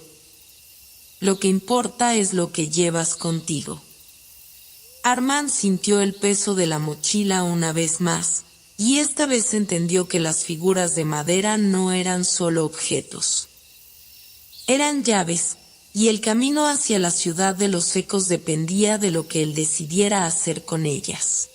Speaker 1: «Lo que importa es lo que llevas contigo». Armand sintió el peso de la mochila una vez más, y esta vez entendió que las figuras de madera no eran solo objetos. Eran llaves, y el camino hacia la ciudad de los ecos dependía de lo que él decidiera hacer con ellas.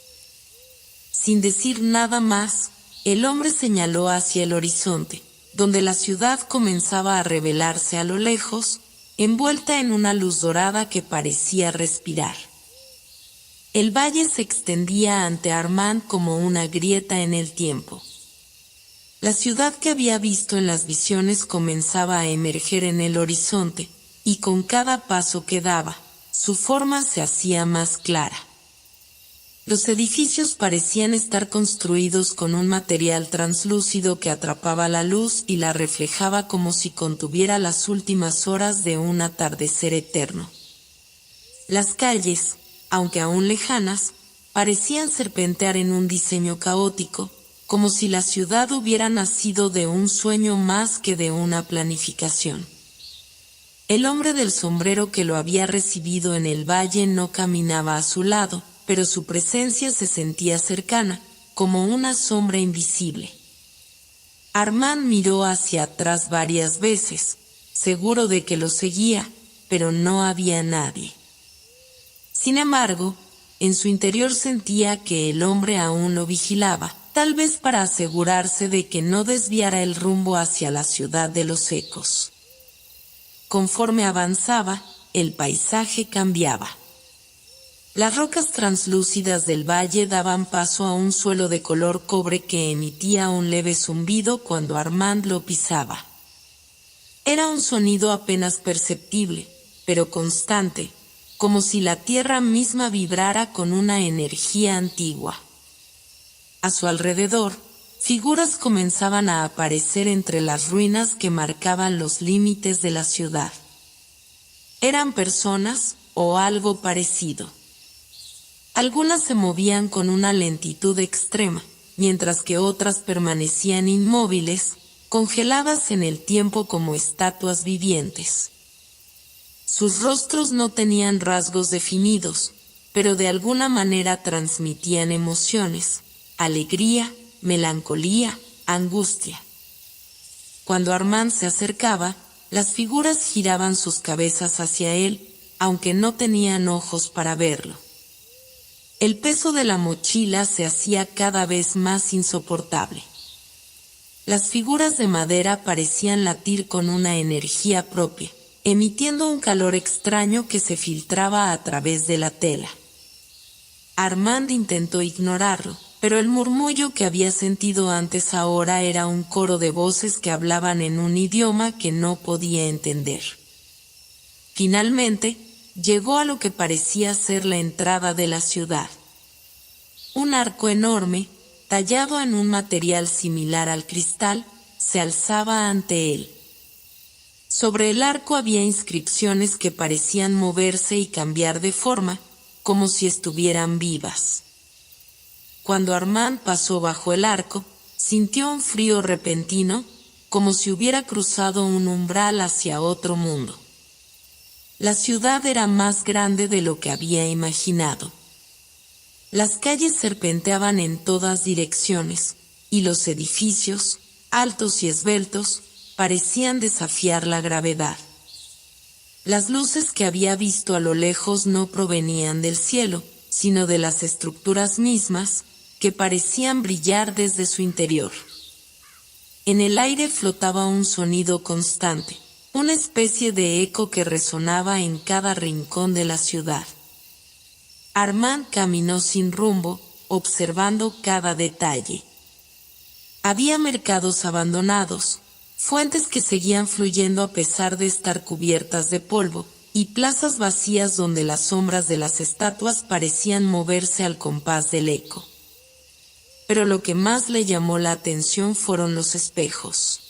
Speaker 1: Sin decir nada más, el hombre señaló hacia el horizonte, donde la ciudad comenzaba a revelarse a lo lejos, envuelta en una luz dorada que parecía respirar. El valle se extendía ante Armand como una grieta en el tiempo. La ciudad que había visto en las visiones comenzaba a emerger en el horizonte, y con cada paso que daba, su forma se hacía más clara. Los edificios parecían estar construidos con un material translúcido que atrapaba la luz y la reflejaba como si contuviera las últimas horas de un atardecer eterno. Las calles, aunque aún lejanas, parecían serpentear en un diseño caótico, como si la ciudad hubiera nacido de un sueño más que de una planificación. El hombre del sombrero que lo había recibido en el valle no caminaba a su lado, pero su presencia se sentía cercana, como una sombra invisible. Armand miró hacia atrás varias veces, seguro de que lo seguía, pero no había nadie. Sin embargo, en su interior sentía que el hombre aún lo vigilaba, tal vez para asegurarse de que no desviara el rumbo hacia la ciudad de los ecos. Conforme avanzaba, el paisaje cambiaba. Las rocas translúcidas del valle daban paso a un suelo de color cobre que emitía un leve zumbido cuando Armand lo pisaba. Era un sonido apenas perceptible, pero constante, como si la tierra misma vibrara con una energía antigua. A su alrededor, figuras comenzaban a aparecer entre las ruinas que marcaban los límites de la ciudad. Eran personas o algo parecido. Algunas se movían con una lentitud extrema, mientras que otras permanecían inmóviles, congeladas en el tiempo como estatuas vivientes. Sus rostros no tenían rasgos definidos, pero de alguna manera transmitían emociones, alegría, melancolía, angustia. Cuando Armand se acercaba, las figuras giraban sus cabezas hacia él, aunque no tenían ojos para verlo. El peso de la mochila se hacía cada vez más insoportable. Las figuras de madera parecían latir con una energía propia, emitiendo un calor extraño que se filtraba a través de la tela. Armand intentó ignorarlo, pero el murmullo que había sentido antes ahora era un coro de voces que hablaban en un idioma que no podía entender. Finalmente, llegó a lo que parecía ser la entrada de la ciudad. Un arco enorme, tallado en un material similar al cristal, se alzaba ante él. Sobre el arco había inscripciones que parecían moverse y cambiar de forma, como si estuvieran vivas. Cuando Armand pasó bajo el arco, sintió un frío repentino, como si hubiera cruzado un umbral hacia otro mundo. La ciudad era más grande de lo que había imaginado. Las calles serpenteaban en todas direcciones, y los edificios, altos y esbeltos, parecían desafiar la gravedad. Las luces que había visto a lo lejos no provenían del cielo, sino de las estructuras mismas, que parecían brillar desde su interior. En el aire flotaba un sonido constante, una especie de eco que resonaba en cada rincón de la ciudad. Armand caminó sin rumbo, observando cada detalle. Había mercados abandonados, fuentes que seguían fluyendo a pesar de estar cubiertas de polvo, y plazas vacías donde las sombras de las estatuas parecían moverse al compás del eco. Pero lo que más le llamó la atención fueron los espejos.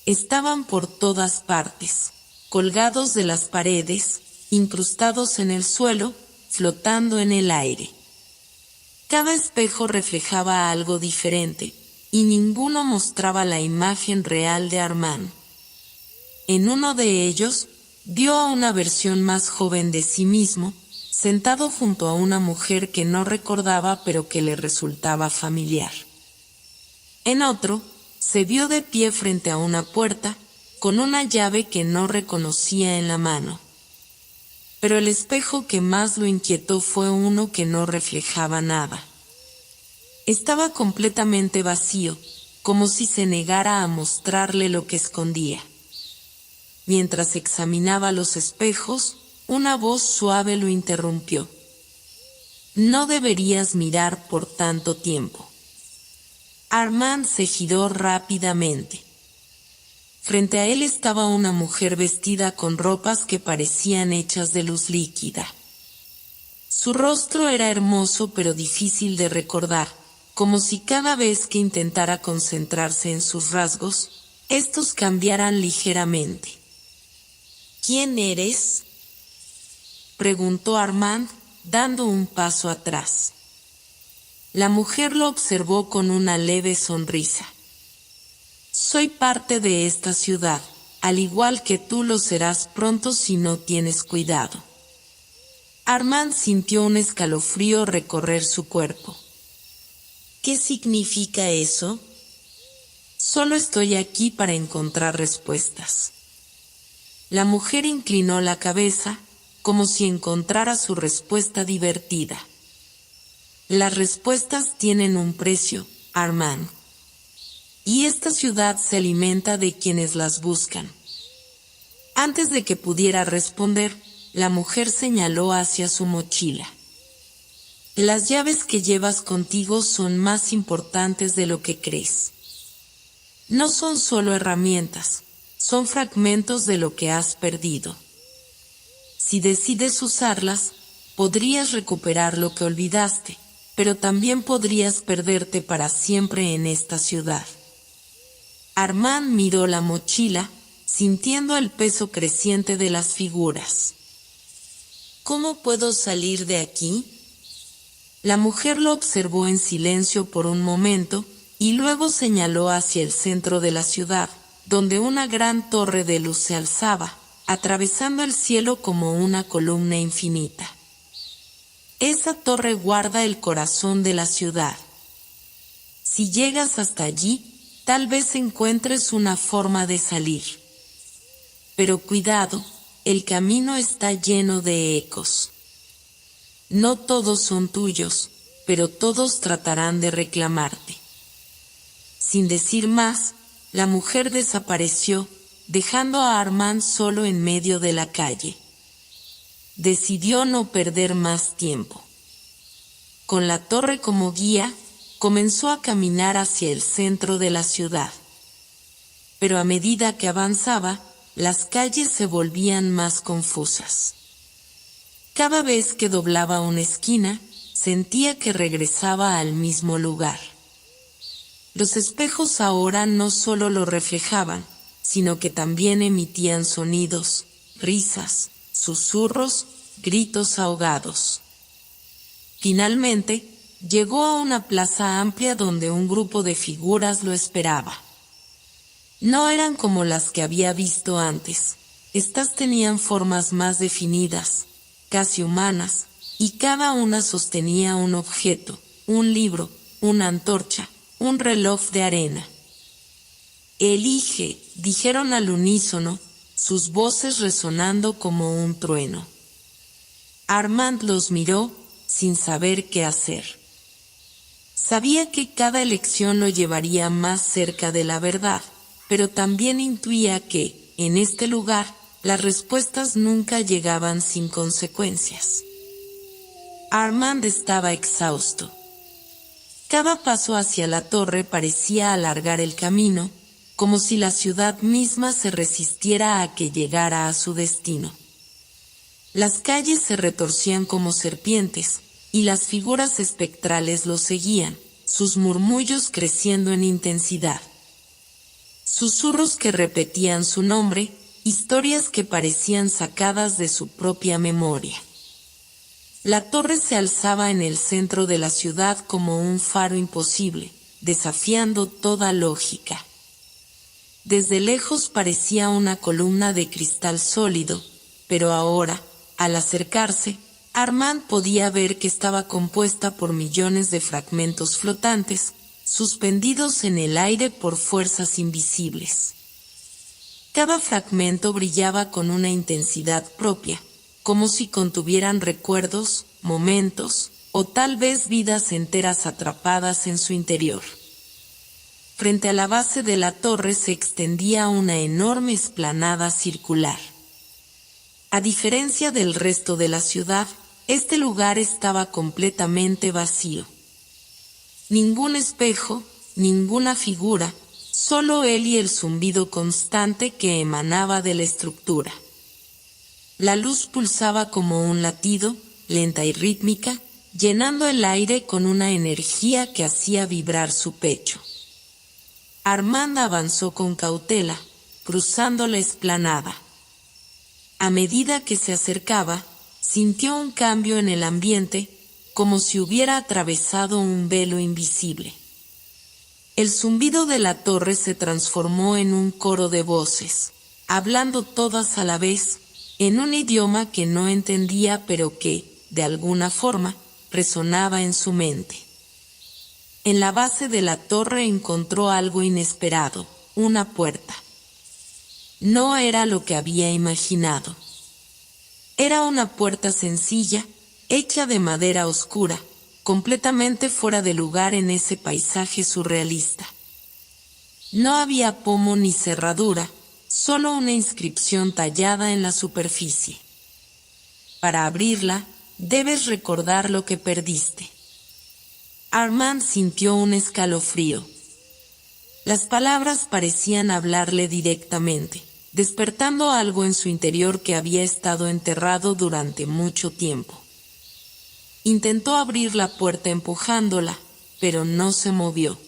Speaker 1: Estaban por todas partes, colgados de las paredes, incrustados en el suelo, flotando en el aire. Cada espejo reflejaba algo diferente, y ninguno mostraba la imagen real de Armand. En uno de ellos, vio a una versión más joven de sí mismo, sentado junto a una mujer que no recordaba pero que le resultaba familiar. En otro, se vio de pie frente a una puerta, con una llave que no reconocía en la mano. Pero el espejo que más lo inquietó fue uno que no reflejaba nada. Estaba completamente vacío, como si se negara a mostrarle lo que escondía. Mientras examinaba los espejos, una voz suave lo interrumpió. No deberías mirar por tanto tiempo. Armand se giró rápidamente. Frente a él estaba una mujer vestida con ropas que parecían hechas de luz líquida. Su rostro era hermoso pero difícil de recordar, como si cada vez que intentara concentrarse en sus rasgos, estos cambiaran ligeramente. ¿Quién eres?, preguntó Armand, dando un paso atrás. La mujer lo observó con una leve sonrisa. Soy parte de esta ciudad, al igual que tú lo serás pronto si no tienes cuidado. Armand sintió un escalofrío recorrer su cuerpo. ¿Qué significa eso? Solo estoy aquí para encontrar respuestas. La mujer inclinó la cabeza, como si encontrara su respuesta divertida. Las respuestas tienen un precio, Armand. Y esta ciudad se alimenta de quienes las buscan. Antes de que pudiera responder, la mujer señaló hacia su mochila. Las llaves que llevas contigo son más importantes de lo que crees. No son solo herramientas, son fragmentos de lo que has perdido. Si decides usarlas, podrías recuperar lo que olvidaste, pero también podrías perderte para siempre en esta ciudad. Armand miró la mochila, sintiendo el peso creciente de las figuras. ¿Cómo puedo salir de aquí? La mujer lo observó en silencio por un momento, y luego señaló hacia el centro de la ciudad, donde una gran torre de luz se alzaba, atravesando el cielo como una columna infinita. Esa torre guarda el corazón de la ciudad. Si llegas hasta allí, tal vez encuentres una forma de salir. Pero cuidado, el camino está lleno de ecos. No todos son tuyos, pero todos tratarán de reclamarte. Sin decir más, la mujer desapareció, dejando a Armand solo en medio de la calle. Decidió no perder más tiempo. Con la torre como guía, comenzó a caminar hacia el centro de la ciudad. Pero a medida que avanzaba, las calles se volvían más confusas. Cada vez que doblaba una esquina, sentía que regresaba al mismo lugar. Los espejos ahora no solo lo reflejaban, sino que también emitían sonidos, risas, susurros, gritos ahogados. Finalmente, llegó a una plaza amplia donde un grupo de figuras lo esperaba. No eran como las que había visto antes. Estas tenían formas más definidas, casi humanas, y cada una sostenía un objeto, un libro, una antorcha, un reloj de arena. «Elige», dijeron al unísono, sus voces resonando como un trueno. Armand los miró, sin saber qué hacer. Sabía que cada elección lo llevaría más cerca de la verdad, pero también intuía que, en este lugar, las respuestas nunca llegaban sin consecuencias. Armand estaba exhausto. Cada paso hacia la torre parecía alargar el camino, como si la ciudad misma se resistiera a que llegara a su destino. Las calles se retorcían como serpientes, y las figuras espectrales lo seguían, sus murmullos creciendo en intensidad. Susurros que repetían su nombre, historias que parecían sacadas de su propia memoria. La torre se alzaba en el centro de la ciudad como un faro imposible, desafiando toda lógica. Desde lejos parecía una columna de cristal sólido, pero ahora, al acercarse, Armand podía ver que estaba compuesta por millones de fragmentos flotantes, suspendidos en el aire por fuerzas invisibles. Cada fragmento brillaba con una intensidad propia, como si contuvieran recuerdos, momentos, o tal vez vidas enteras atrapadas en su interior. Frente a la base de la torre se extendía una enorme explanada circular. A diferencia del resto de la ciudad, Este lugar estaba completamente vacío. Ningún espejo, ninguna figura, solo él y el zumbido constante que emanaba de la estructura. La luz pulsaba como un latido, lenta y rítmica, llenando el aire con una energía que hacía vibrar su pecho. Armand avanzó con cautela, cruzando la explanada. A medida que se acercaba, sintió un cambio en el ambiente, como si hubiera atravesado un velo invisible. El zumbido de la torre se transformó en un coro de voces, hablando todas a la vez, en un idioma que no entendía pero que, de alguna forma, resonaba en su mente. En la base de la torre encontró algo inesperado, una puerta. No era lo que había imaginado. Era una puerta sencilla, hecha de madera oscura, completamente fuera de lugar en ese paisaje surrealista. No había pomo ni cerradura, solo una inscripción tallada en la superficie. Para abrirla, debes recordar lo que perdiste. Armand sintió un escalofrío. Las palabras parecían hablarle directamente, despertando algo en su interior que había estado enterrado durante mucho tiempo. Intentó abrir la puerta empujándola, pero no se movió.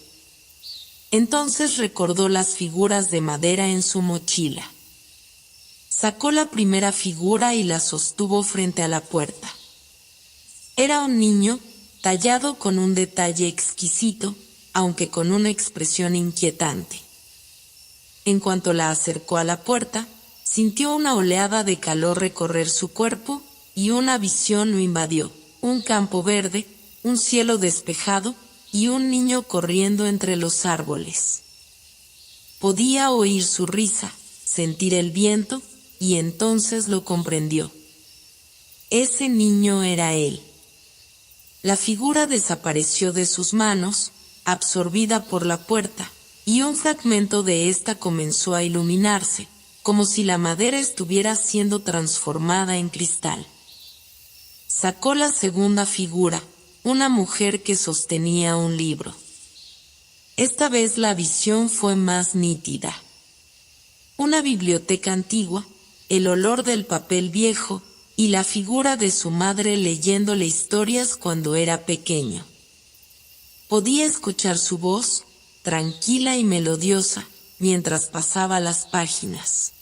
Speaker 1: Entonces recordó las figuras de madera en su mochila. Sacó la primera figura y la sostuvo frente a la puerta. Era un niño, tallado con un detalle exquisito, aunque con una expresión inquietante. En cuanto la acercó a la puerta, sintió una oleada de calor recorrer su cuerpo, y una visión lo invadió: un campo verde, un cielo despejado, y un niño corriendo entre los árboles. Podía oír su risa, sentir el viento, y entonces lo comprendió. Ese niño era él. La figura desapareció de sus manos, absorbida por la puerta, y un fragmento de ésta comenzó a iluminarse, como si la madera estuviera siendo transformada en cristal. Sacó la segunda figura, una mujer que sostenía un libro. Esta vez la visión fue más nítida. Una biblioteca antigua, el olor del papel viejo, y la figura de su madre leyéndole historias cuando era pequeño. Podía escuchar su voz, tranquila y melodiosa, mientras pasaba las páginas.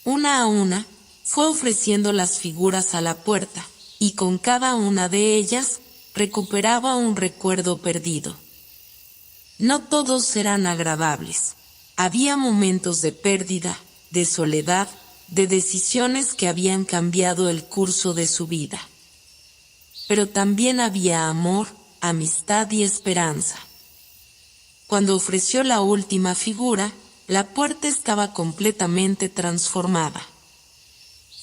Speaker 1: Una a una, fue ofreciendo las figuras a la puerta, y con cada una de ellas, recuperaba un recuerdo perdido. No todos eran agradables. Había momentos de pérdida, de soledad, de decisiones que habían cambiado el curso de su vida. Pero también había amor, amistad y esperanza. Cuando ofreció la última figura, la puerta estaba completamente transformada.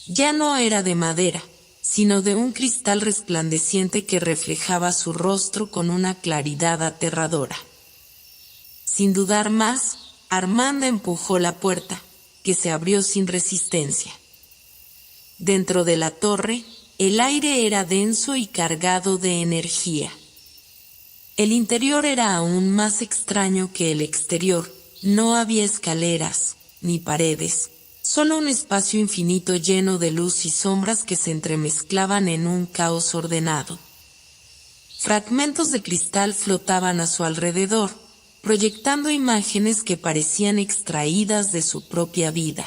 Speaker 1: Ya no era de madera, sino de un cristal resplandeciente que reflejaba su rostro con una claridad aterradora. Sin dudar más, Armand empujó la puerta, que se abrió sin resistencia. Dentro de la torre, el aire era denso y cargado de energía. El interior era aún más extraño que el exterior. No había escaleras, ni paredes, solo un espacio infinito lleno de luz y sombras que se entremezclaban en un caos ordenado. Fragmentos de cristal flotaban a su alrededor, proyectando imágenes que parecían extraídas de su propia vida.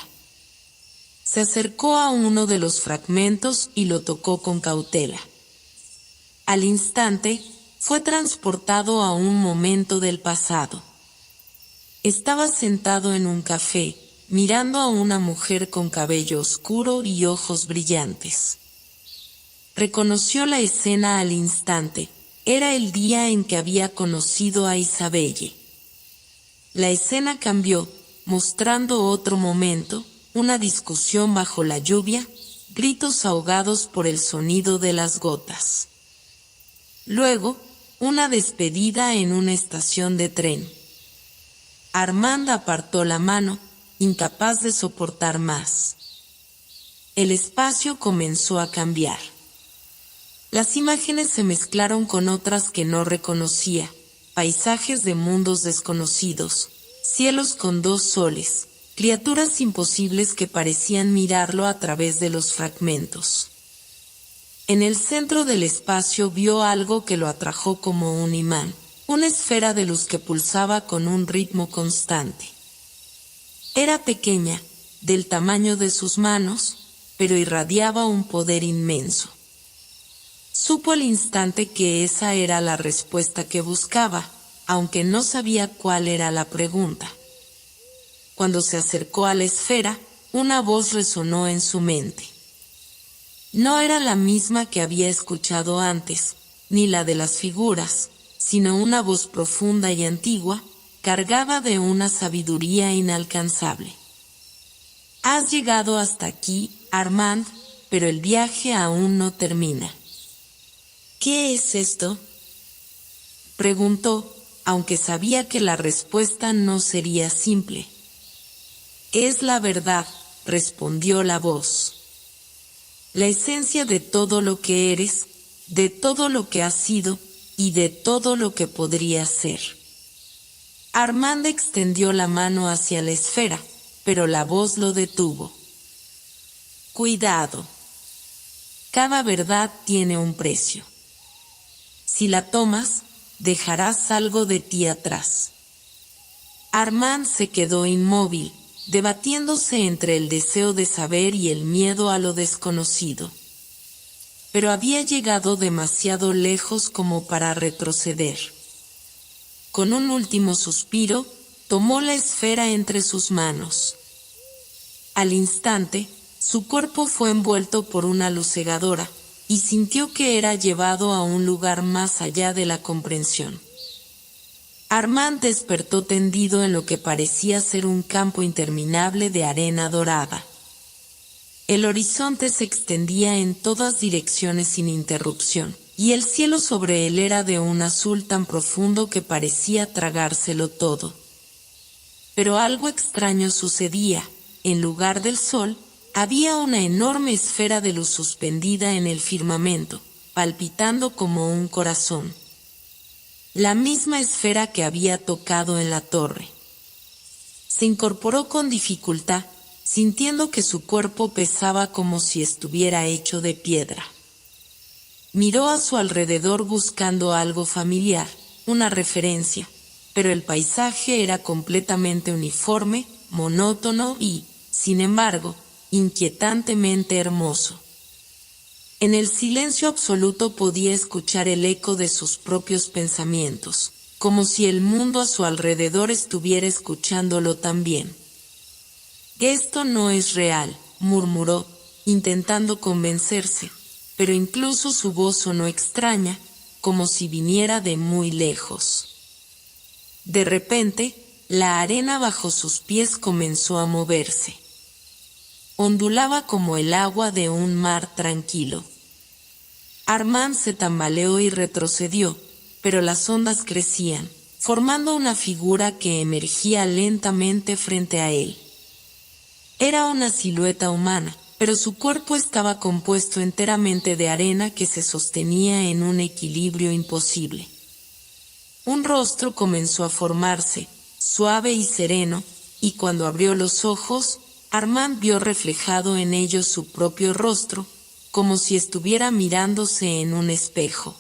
Speaker 1: Se acercó a uno de los fragmentos y lo tocó con cautela. Al instante, fue transportado a un momento del pasado. Estaba sentado en un café, mirando a una mujer con cabello oscuro y ojos brillantes. Reconoció la escena al instante. Era el día en que había conocido a Isabelle. La escena cambió, mostrando otro momento, una discusión bajo la lluvia, gritos ahogados por el sonido de las gotas. Luego, una despedida en una estación de tren. Armand apartó la mano, incapaz de soportar más. El espacio comenzó a cambiar. Las imágenes se mezclaron con otras que no reconocía, paisajes de mundos desconocidos, cielos con dos soles, criaturas imposibles que parecían mirarlo a través de los fragmentos. En el centro del espacio vio algo que lo atrajo como un imán, una esfera de luz que pulsaba con un ritmo constante. Era pequeña, del tamaño de sus manos, pero irradiaba un poder inmenso. Supo al instante que esa era la respuesta que buscaba, aunque no sabía cuál era la pregunta. Cuando se acercó a la esfera, una voz resonó en su mente. No era la misma que había escuchado antes, ni la de las figuras, sino una voz profunda y antigua, cargada de una sabiduría inalcanzable. Has llegado hasta aquí, Armand, pero el viaje aún no termina. ¿Qué es esto?, preguntó, aunque sabía que la respuesta no sería simple. Es la verdad, respondió la voz. La esencia de todo lo que eres, de todo lo que has sido y de todo lo que podrías ser. Armand extendió la mano hacia la esfera, pero la voz lo detuvo. Cuidado. Cada verdad tiene un precio. Si la tomas, dejarás algo de ti atrás. Armand se quedó inmóvil, debatiéndose entre el deseo de saber y el miedo a lo desconocido. Pero había llegado demasiado lejos como para retroceder. Con un último suspiro, tomó la esfera entre sus manos. Al instante, su cuerpo fue envuelto por una luz cegadora, y sintió que era llevado a un lugar más allá de la comprensión. Armand despertó tendido en lo que parecía ser un campo interminable de arena dorada. El horizonte se extendía en todas direcciones sin interrupción, y el cielo sobre él era de un azul tan profundo que parecía tragárselo todo. Pero algo extraño sucedía. En lugar del sol, había una enorme esfera de luz suspendida en el firmamento, palpitando como un corazón. La misma esfera que había tocado en la torre. Se incorporó con dificultad, sintiendo que su cuerpo pesaba como si estuviera hecho de piedra. Miró a su alrededor buscando algo familiar, una referencia, pero el paisaje era completamente uniforme, monótono y, sin embargo, inquietantemente hermoso. En el silencio absoluto podía escuchar el eco de sus propios pensamientos, como si el mundo a su alrededor estuviera escuchándolo también. Esto no es real, murmuró, intentando convencerse, pero incluso su voz sonó extraña, como si viniera de muy lejos. De repente, la arena bajo sus pies comenzó a moverse. Ondulaba como el agua de un mar tranquilo. Armand se tambaleó y retrocedió, pero las ondas crecían, formando una figura que emergía lentamente frente a él. Era una silueta humana, pero su cuerpo estaba compuesto enteramente de arena que se sostenía en un equilibrio imposible. Un rostro comenzó a formarse, suave y sereno, y cuando abrió los ojos, Armand vio reflejado en ellos su propio rostro, como si estuviera mirándose en un espejo.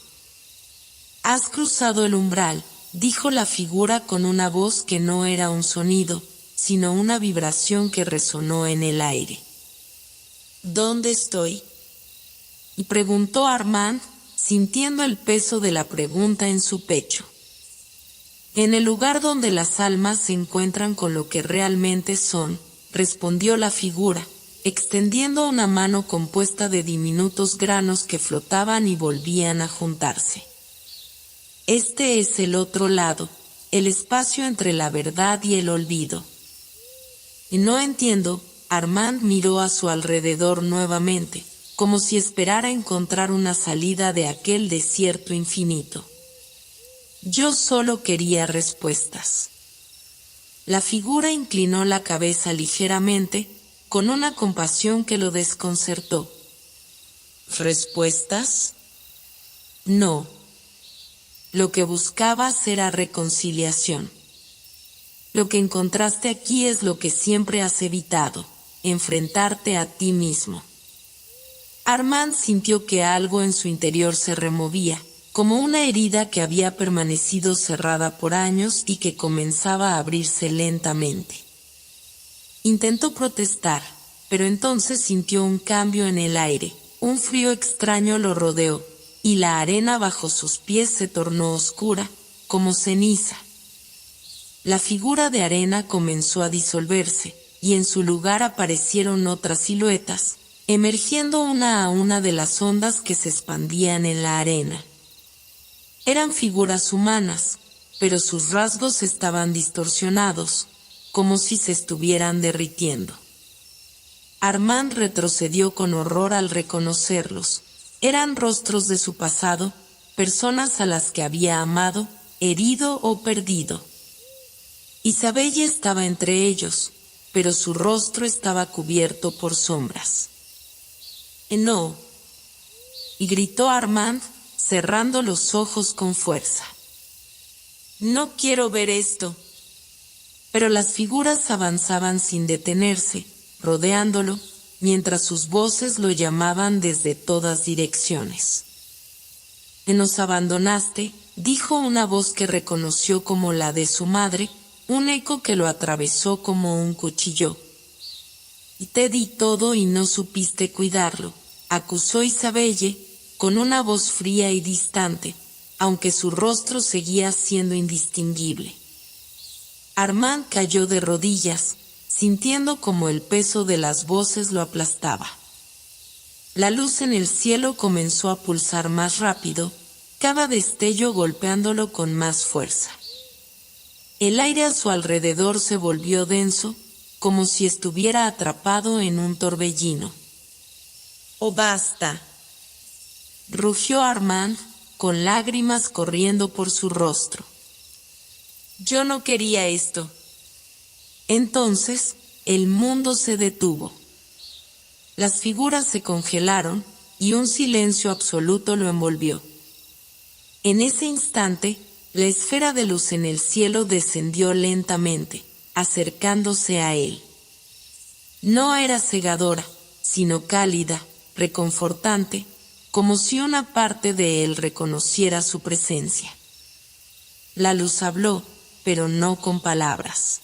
Speaker 1: «Has cruzado el umbral», dijo la figura con una voz que no era un sonido, sino una vibración que resonó en el aire. «¿Dónde estoy?», y preguntó Armand, sintiendo el peso de la pregunta en su pecho. «En el lugar donde las almas se encuentran con lo que realmente son», respondió la figura, extendiendo una mano compuesta de diminutos granos que flotaban y volvían a juntarse. Este es el otro lado, el espacio entre la verdad y el olvido. Y no entiendo, Armand miró a su alrededor nuevamente, como si esperara encontrar una salida de aquel desierto infinito. Yo solo quería respuestas. La figura inclinó la cabeza ligeramente, con una compasión que lo desconcertó. ¿Respuestas?, No. Lo que buscabas era reconciliación. Lo que encontraste aquí es lo que siempre has evitado, enfrentarte a ti mismo. Armand sintió que algo en su interior se removía, como una herida que había permanecido cerrada por años y que comenzaba a abrirse lentamente. Intentó protestar, pero entonces sintió un cambio en el aire, un frío extraño lo rodeó, y la arena bajo sus pies se tornó oscura, como ceniza. La figura de arena comenzó a disolverse, y en su lugar aparecieron otras siluetas, emergiendo una a una de las ondas que se expandían en la arena. Eran figuras humanas, pero sus rasgos estaban distorsionados, como si se estuvieran derritiendo. Armand retrocedió con horror al reconocerlos. Eran rostros de su pasado, personas a las que había amado, herido o perdido. Isabella estaba entre ellos, pero su rostro estaba cubierto por sombras. «No», y gritó Armand, cerrando los ojos con fuerza. «No quiero ver esto». Pero las figuras avanzaban sin detenerse, rodeándolo, mientras sus voces lo llamaban desde todas direcciones. «Nos abandonaste», dijo una voz que reconoció como la de su madre, un eco que lo atravesó como un cuchillo. «Y te di todo y no supiste cuidarlo», acusó Isabelle, con una voz fría y distante, aunque su rostro seguía siendo indistinguible. Armand cayó de rodillas, sintiendo como el peso de las voces lo aplastaba. La luz en el cielo comenzó a pulsar más rápido, cada destello golpeándolo con más fuerza. El aire a su alrededor se volvió denso, como si estuviera atrapado en un torbellino. «¡Oh, basta!», rugió Armand, con lágrimas corriendo por su rostro. «Yo no quería esto». Entonces, el mundo se detuvo. Las figuras se congelaron, y un silencio absoluto lo envolvió. En ese instante, la esfera de luz en el cielo descendió lentamente, acercándose a él. No era cegadora, sino cálida, reconfortante, como si una parte de él reconociera su presencia. La luz habló, pero no con palabras.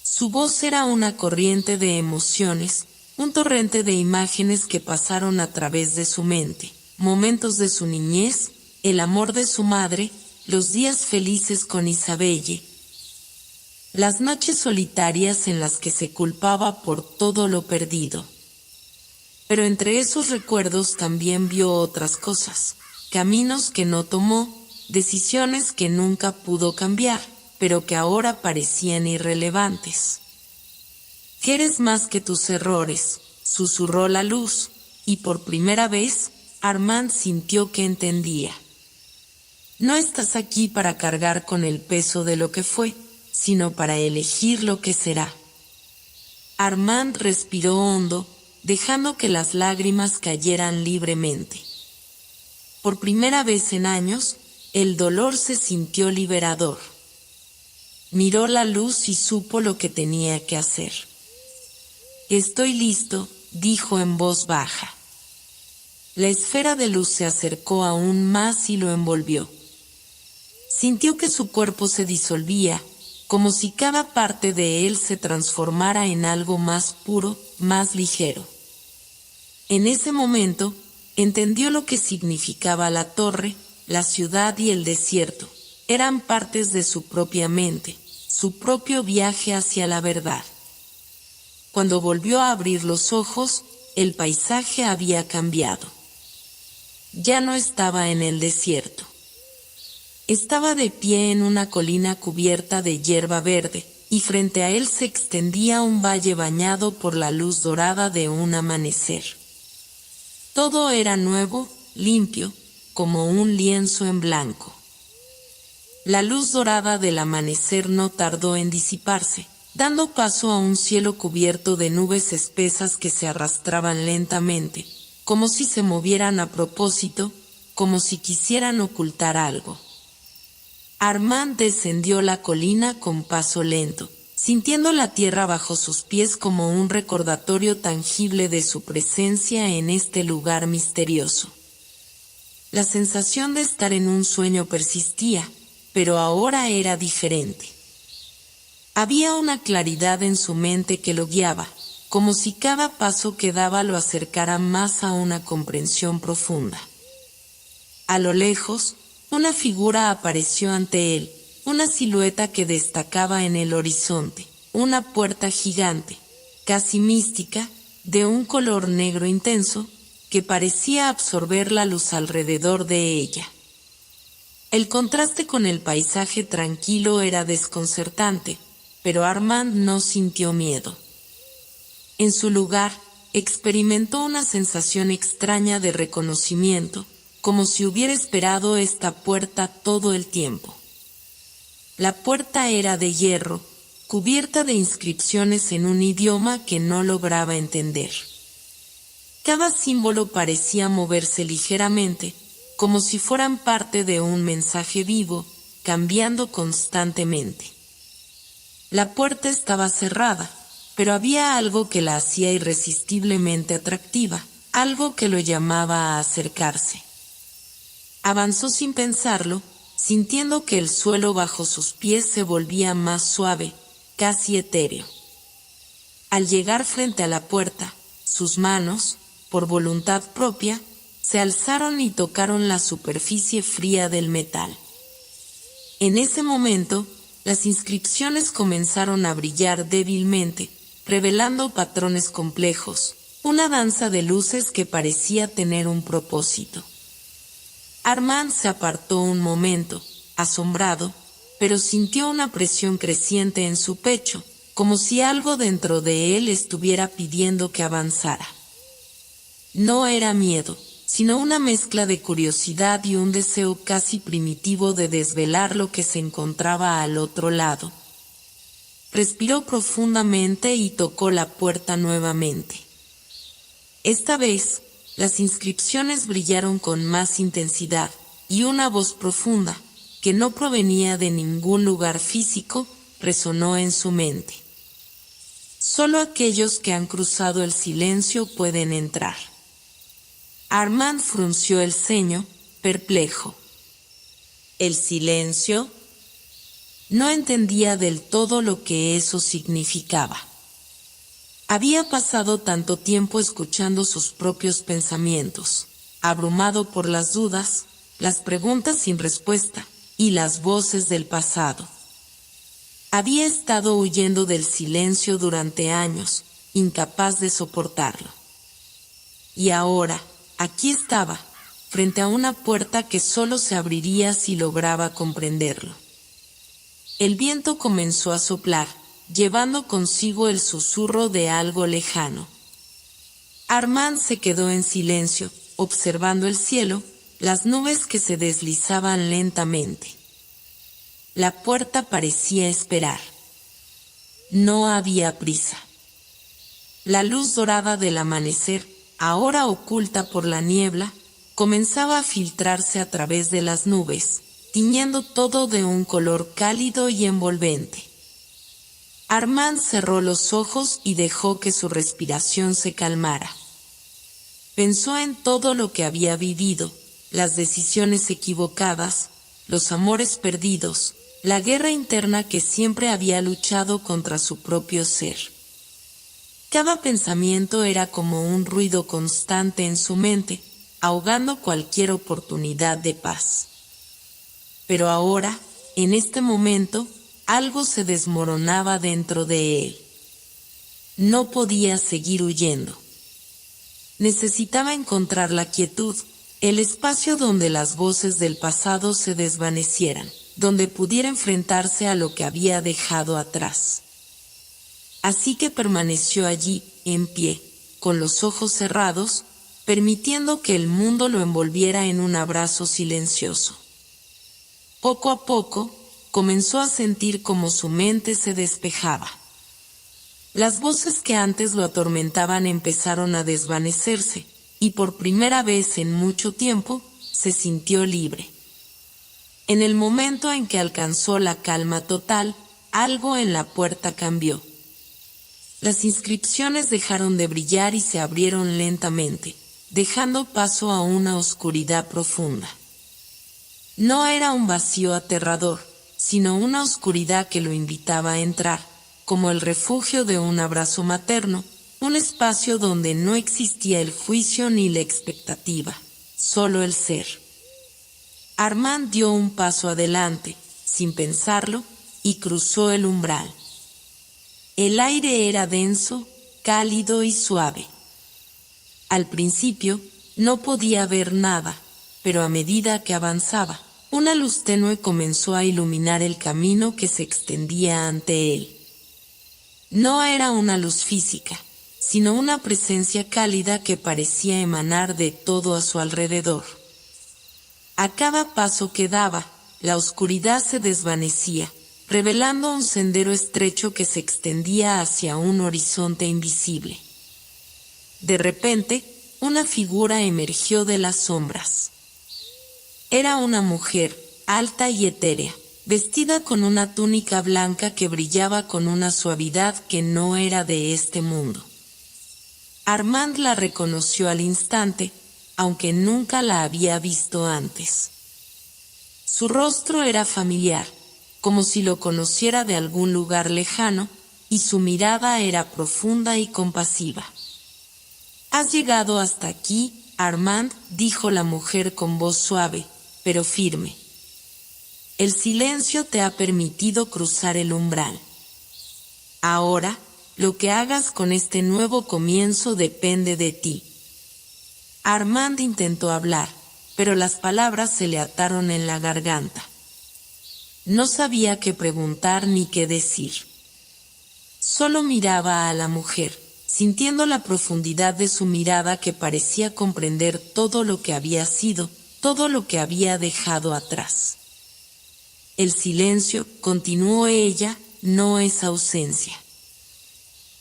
Speaker 1: Su voz era una corriente de emociones, un torrente de imágenes que pasaron a través de su mente, momentos de su niñez, el amor de su madre, los días felices con Isabelle, las noches solitarias en las que se culpaba por todo lo perdido. Pero entre esos recuerdos también vio otras cosas, caminos que no tomó, decisiones que nunca pudo cambiar, pero que ahora parecían irrelevantes. «Que eres más que tus errores», susurró la luz, y por primera vez, Armand sintió que entendía. «No estás aquí para cargar con el peso de lo que fue, sino para elegir lo que será». Armand respiró hondo, dejando que las lágrimas cayeran libremente. Por primera vez en años, el dolor se sintió liberador. Miró la luz y supo lo que tenía que hacer. «Estoy listo», dijo en voz baja. La esfera de luz se acercó aún más y lo envolvió. Sintió que su cuerpo se disolvía, como si cada parte de él se transformara en algo más puro, más ligero. En ese momento, entendió lo que significaba la torre, la ciudad y el desierto. Eran partes de su propia mente, su propio viaje hacia la verdad. Cuando volvió a abrir los ojos, el paisaje había cambiado. Ya no estaba en el desierto. Estaba de pie en una colina cubierta de hierba verde, y frente a él se extendía un valle bañado por la luz dorada de un amanecer. Todo era nuevo, limpio, como un lienzo en blanco. La luz dorada del amanecer no tardó en disiparse, dando paso a un cielo cubierto de nubes espesas que se arrastraban lentamente, como si se movieran a propósito, como si quisieran ocultar algo. Armand descendió la colina con paso lento, sintiendo la tierra bajo sus pies como un recordatorio tangible de su presencia en este lugar misterioso. La sensación de estar en un sueño persistía, pero ahora era diferente. Había una claridad en su mente que lo guiaba, como si cada paso que daba lo acercara más a una comprensión profunda. A lo lejos, una figura apareció ante él, una silueta que destacaba en el horizonte, una puerta gigante, casi mística, de un color negro intenso, que parecía absorber la luz alrededor de ella. El contraste con el paisaje tranquilo era desconcertante, pero Armand no sintió miedo. En su lugar, experimentó una sensación extraña de reconocimiento, como si hubiera esperado esta puerta todo el tiempo. La puerta era de hierro, cubierta de inscripciones en un idioma que no lograba entender. Cada símbolo parecía moverse ligeramente, como si fueran parte de un mensaje vivo, cambiando constantemente. La puerta estaba cerrada, pero había algo que la hacía irresistiblemente atractiva, algo que lo llamaba a acercarse. Avanzó sin pensarlo, sintiendo que el suelo bajo sus pies se volvía más suave, casi etéreo. Al llegar frente a la puerta, sus manos, por voluntad propia, se alzaron y tocaron la superficie fría del metal. En ese momento, las inscripciones comenzaron a brillar débilmente, revelando patrones complejos, una danza de luces que parecía tener un propósito. Armand se apartó un momento, asombrado, pero sintió una presión creciente en su pecho, como si algo dentro de él estuviera pidiendo que avanzara. No era miedo, sino una mezcla de curiosidad y un deseo casi primitivo de desvelar lo que se encontraba al otro lado. Respiró profundamente y tocó la puerta nuevamente. Esta vez, las inscripciones brillaron con más intensidad, y una voz profunda, que no provenía de ningún lugar físico, resonó en su mente. Solo aquellos que han cruzado el silencio pueden entrar. Armand frunció el ceño, perplejo. ¿El silencio? No entendía del todo lo que eso significaba. Había pasado tanto tiempo escuchando sus propios pensamientos, abrumado por las dudas, las preguntas sin respuesta, y las voces del pasado. Había estado huyendo del silencio durante años, incapaz de soportarlo. Y ahora, aquí estaba, frente a una puerta que solo se abriría si lograba comprenderlo. El viento comenzó a soplar, llevando consigo el susurro de algo lejano. Armand se quedó en silencio, observando el cielo, las nubes que se deslizaban lentamente. La puerta parecía esperar. No había prisa. La luz dorada del amanecer, ahora oculta por la niebla, comenzaba a filtrarse a través de las nubes, tiñendo todo de un color cálido y envolvente. Armand cerró los ojos y dejó que su respiración se calmara. Pensó en todo lo que había vivido, las decisiones equivocadas, los amores perdidos, la guerra interna que siempre había luchado contra su propio ser. Cada pensamiento era como un ruido constante en su mente, ahogando cualquier oportunidad de paz. Pero ahora, en este momento, algo se desmoronaba dentro de él. No podía seguir huyendo. Necesitaba encontrar la quietud, el espacio donde las voces del pasado se desvanecieran, donde pudiera enfrentarse a lo que había dejado atrás. Así que permaneció allí, en pie, con los ojos cerrados, permitiendo que el mundo lo envolviera en un abrazo silencioso. Poco a poco, comenzó a sentir como su mente se despejaba. Las voces que antes lo atormentaban empezaron a desvanecerse, y por primera vez en mucho tiempo, se sintió libre. En el momento en que alcanzó la calma total, algo en la puerta cambió. Las inscripciones dejaron de brillar y se abrieron lentamente, dejando paso a una oscuridad profunda. No era un vacío aterrador, sino una oscuridad que lo invitaba a entrar, como el refugio de un abrazo materno, un espacio donde no existía el juicio ni la expectativa, solo el ser. Armand dio un paso adelante, sin pensarlo, y cruzó el umbral. El aire era denso, cálido y suave. Al principio, no podía ver nada, pero a medida que avanzaba, una luz tenue comenzó a iluminar el camino que se extendía ante él. No era una luz física, sino una presencia cálida que parecía emanar de todo a su alrededor. A cada paso que daba, la oscuridad se desvanecía, revelando un sendero estrecho que se extendía hacia un horizonte invisible. De repente, una figura emergió de las sombras. Era una mujer, alta y etérea, vestida con una túnica blanca que brillaba con una suavidad que no era de este mundo. Armand la reconoció al instante, aunque nunca la había visto antes. Su rostro era familiar, como si lo conociera de algún lugar lejano, y su mirada era profunda y compasiva. «Has llegado hasta aquí, Armand», dijo la mujer con voz suave, pero firme. «El silencio te ha permitido cruzar el umbral. Ahora, lo que hagas con este nuevo comienzo depende de ti». Armand intentó hablar, pero las palabras se le ataron en la garganta. No sabía qué preguntar ni qué decir. Solo miraba a la mujer, sintiendo la profundidad de su mirada que parecía comprender todo lo que había sido, todo lo que había dejado atrás. El silencio, continuó ella, no es ausencia.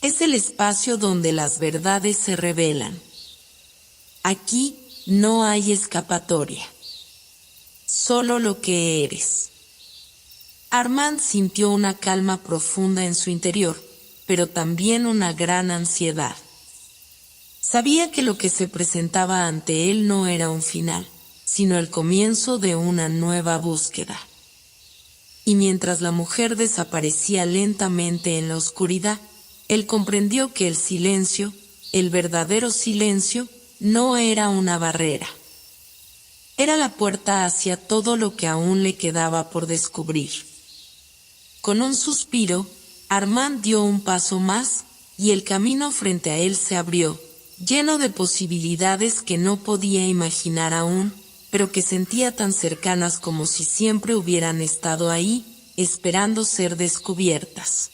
Speaker 1: Es el espacio donde las verdades se revelan. Aquí no hay escapatoria. Solo lo que eres. Armand sintió una calma profunda en su interior, pero también una gran ansiedad. Sabía que lo que se presentaba ante él no era un final, sino el comienzo de una nueva búsqueda. Y mientras la mujer desaparecía lentamente en la oscuridad, él comprendió que el silencio, el verdadero silencio, no era una barrera. Era la puerta hacia todo lo que aún le quedaba por descubrir. Con un suspiro, Armand dio un paso más, y el camino frente a él se abrió, lleno de posibilidades que no podía imaginar aún, pero que sentía tan cercanas como si siempre hubieran estado ahí, esperando ser descubiertas.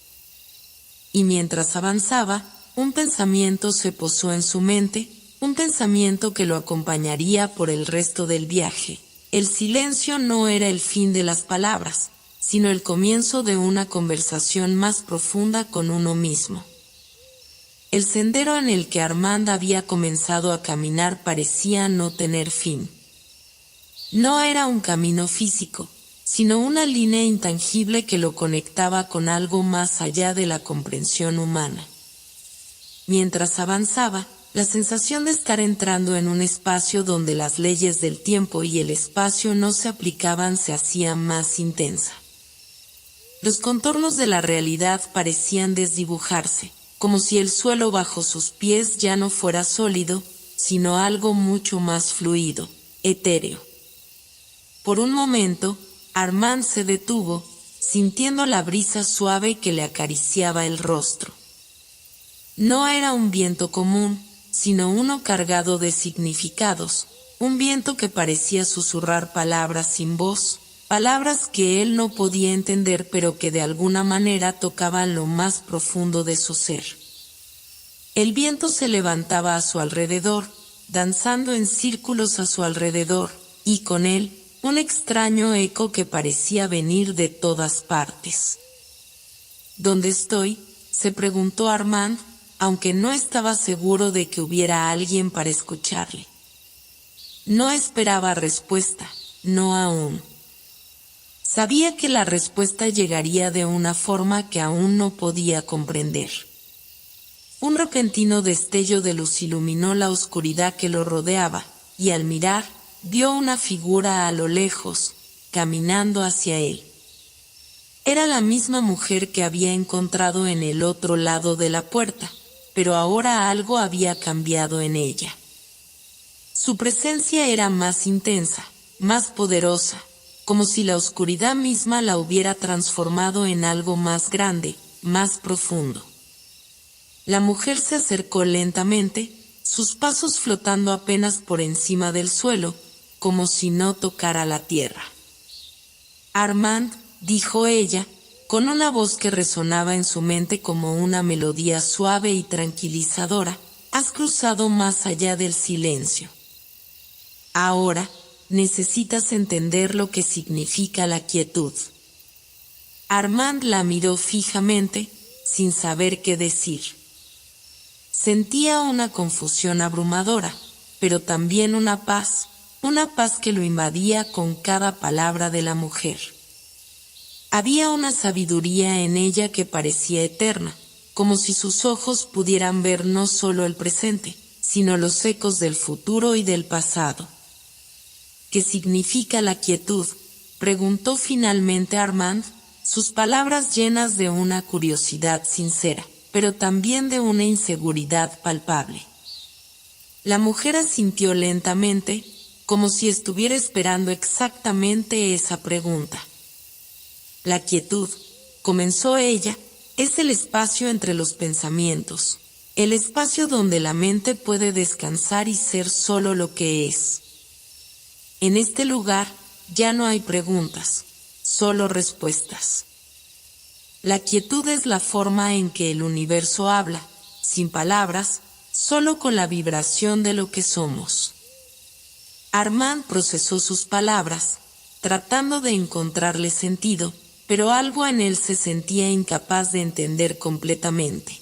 Speaker 1: Y mientras avanzaba, un pensamiento se posó en su mente, un pensamiento que lo acompañaría por el resto del viaje. El silencio no era el fin de las palabras, sino el comienzo de una conversación más profunda con uno mismo. El sendero en el que Armand había comenzado a caminar parecía no tener fin. No era un camino físico, sino una línea intangible que lo conectaba con algo más allá de la comprensión humana. Mientras avanzaba, la sensación de estar entrando en un espacio donde las leyes del tiempo y el espacio no se aplicaban se hacía más intensa. Los contornos de la realidad parecían desdibujarse, como si el suelo bajo sus pies ya no fuera sólido, sino algo mucho más fluido, etéreo. Por un momento, Armand se detuvo, sintiendo la brisa suave que le acariciaba el rostro. No era un viento común, sino uno cargado de significados, un viento que parecía susurrar palabras sin voz, palabras que él no podía entender pero que de alguna manera tocaban lo más profundo de su ser. El viento se levantaba a su alrededor, danzando en círculos a su alrededor, y con él, un extraño eco que parecía venir de todas partes. ¿Dónde estoy?, se preguntó Armand, aunque no estaba seguro de que hubiera alguien para escucharle. No esperaba respuesta, no aún. Sabía que la respuesta llegaría de una forma que aún no podía comprender. Un repentino destello de luz iluminó la oscuridad que lo rodeaba, y al mirar, vio una figura a lo lejos, caminando hacia él. Era la misma mujer que había encontrado en el otro lado de la puerta, pero ahora algo había cambiado en ella. Su presencia era más intensa, más poderosa, como si la oscuridad misma la hubiera transformado en algo más grande, más profundo. La mujer se acercó lentamente, sus pasos flotando apenas por encima del suelo, como si no tocara la tierra. «Armand», dijo ella, con una voz que resonaba en su mente como una melodía suave y tranquilizadora, «has cruzado más allá del silencio. Ahora, necesitas entender lo que significa la quietud». Armand la miró fijamente, sin saber qué decir. Sentía una confusión abrumadora, pero también una paz que lo invadía con cada palabra de la mujer. Había una sabiduría en ella que parecía eterna, como si sus ojos pudieran ver no solo el presente, sino los ecos del futuro y del pasado. «¿Qué significa la quietud?», preguntó finalmente Armand, sus palabras llenas de una curiosidad sincera, pero también de una inseguridad palpable. La mujer asintió lentamente, como si estuviera esperando exactamente esa pregunta. «La quietud», comenzó ella, «es el espacio entre los pensamientos, el espacio donde la mente puede descansar y ser solo lo que es. En este lugar ya no hay preguntas, solo respuestas. La quietud es la forma en que el universo habla, sin palabras, solo con la vibración de lo que somos». Armand procesó sus palabras, tratando de encontrarle sentido, pero algo en él se sentía incapaz de entender completamente.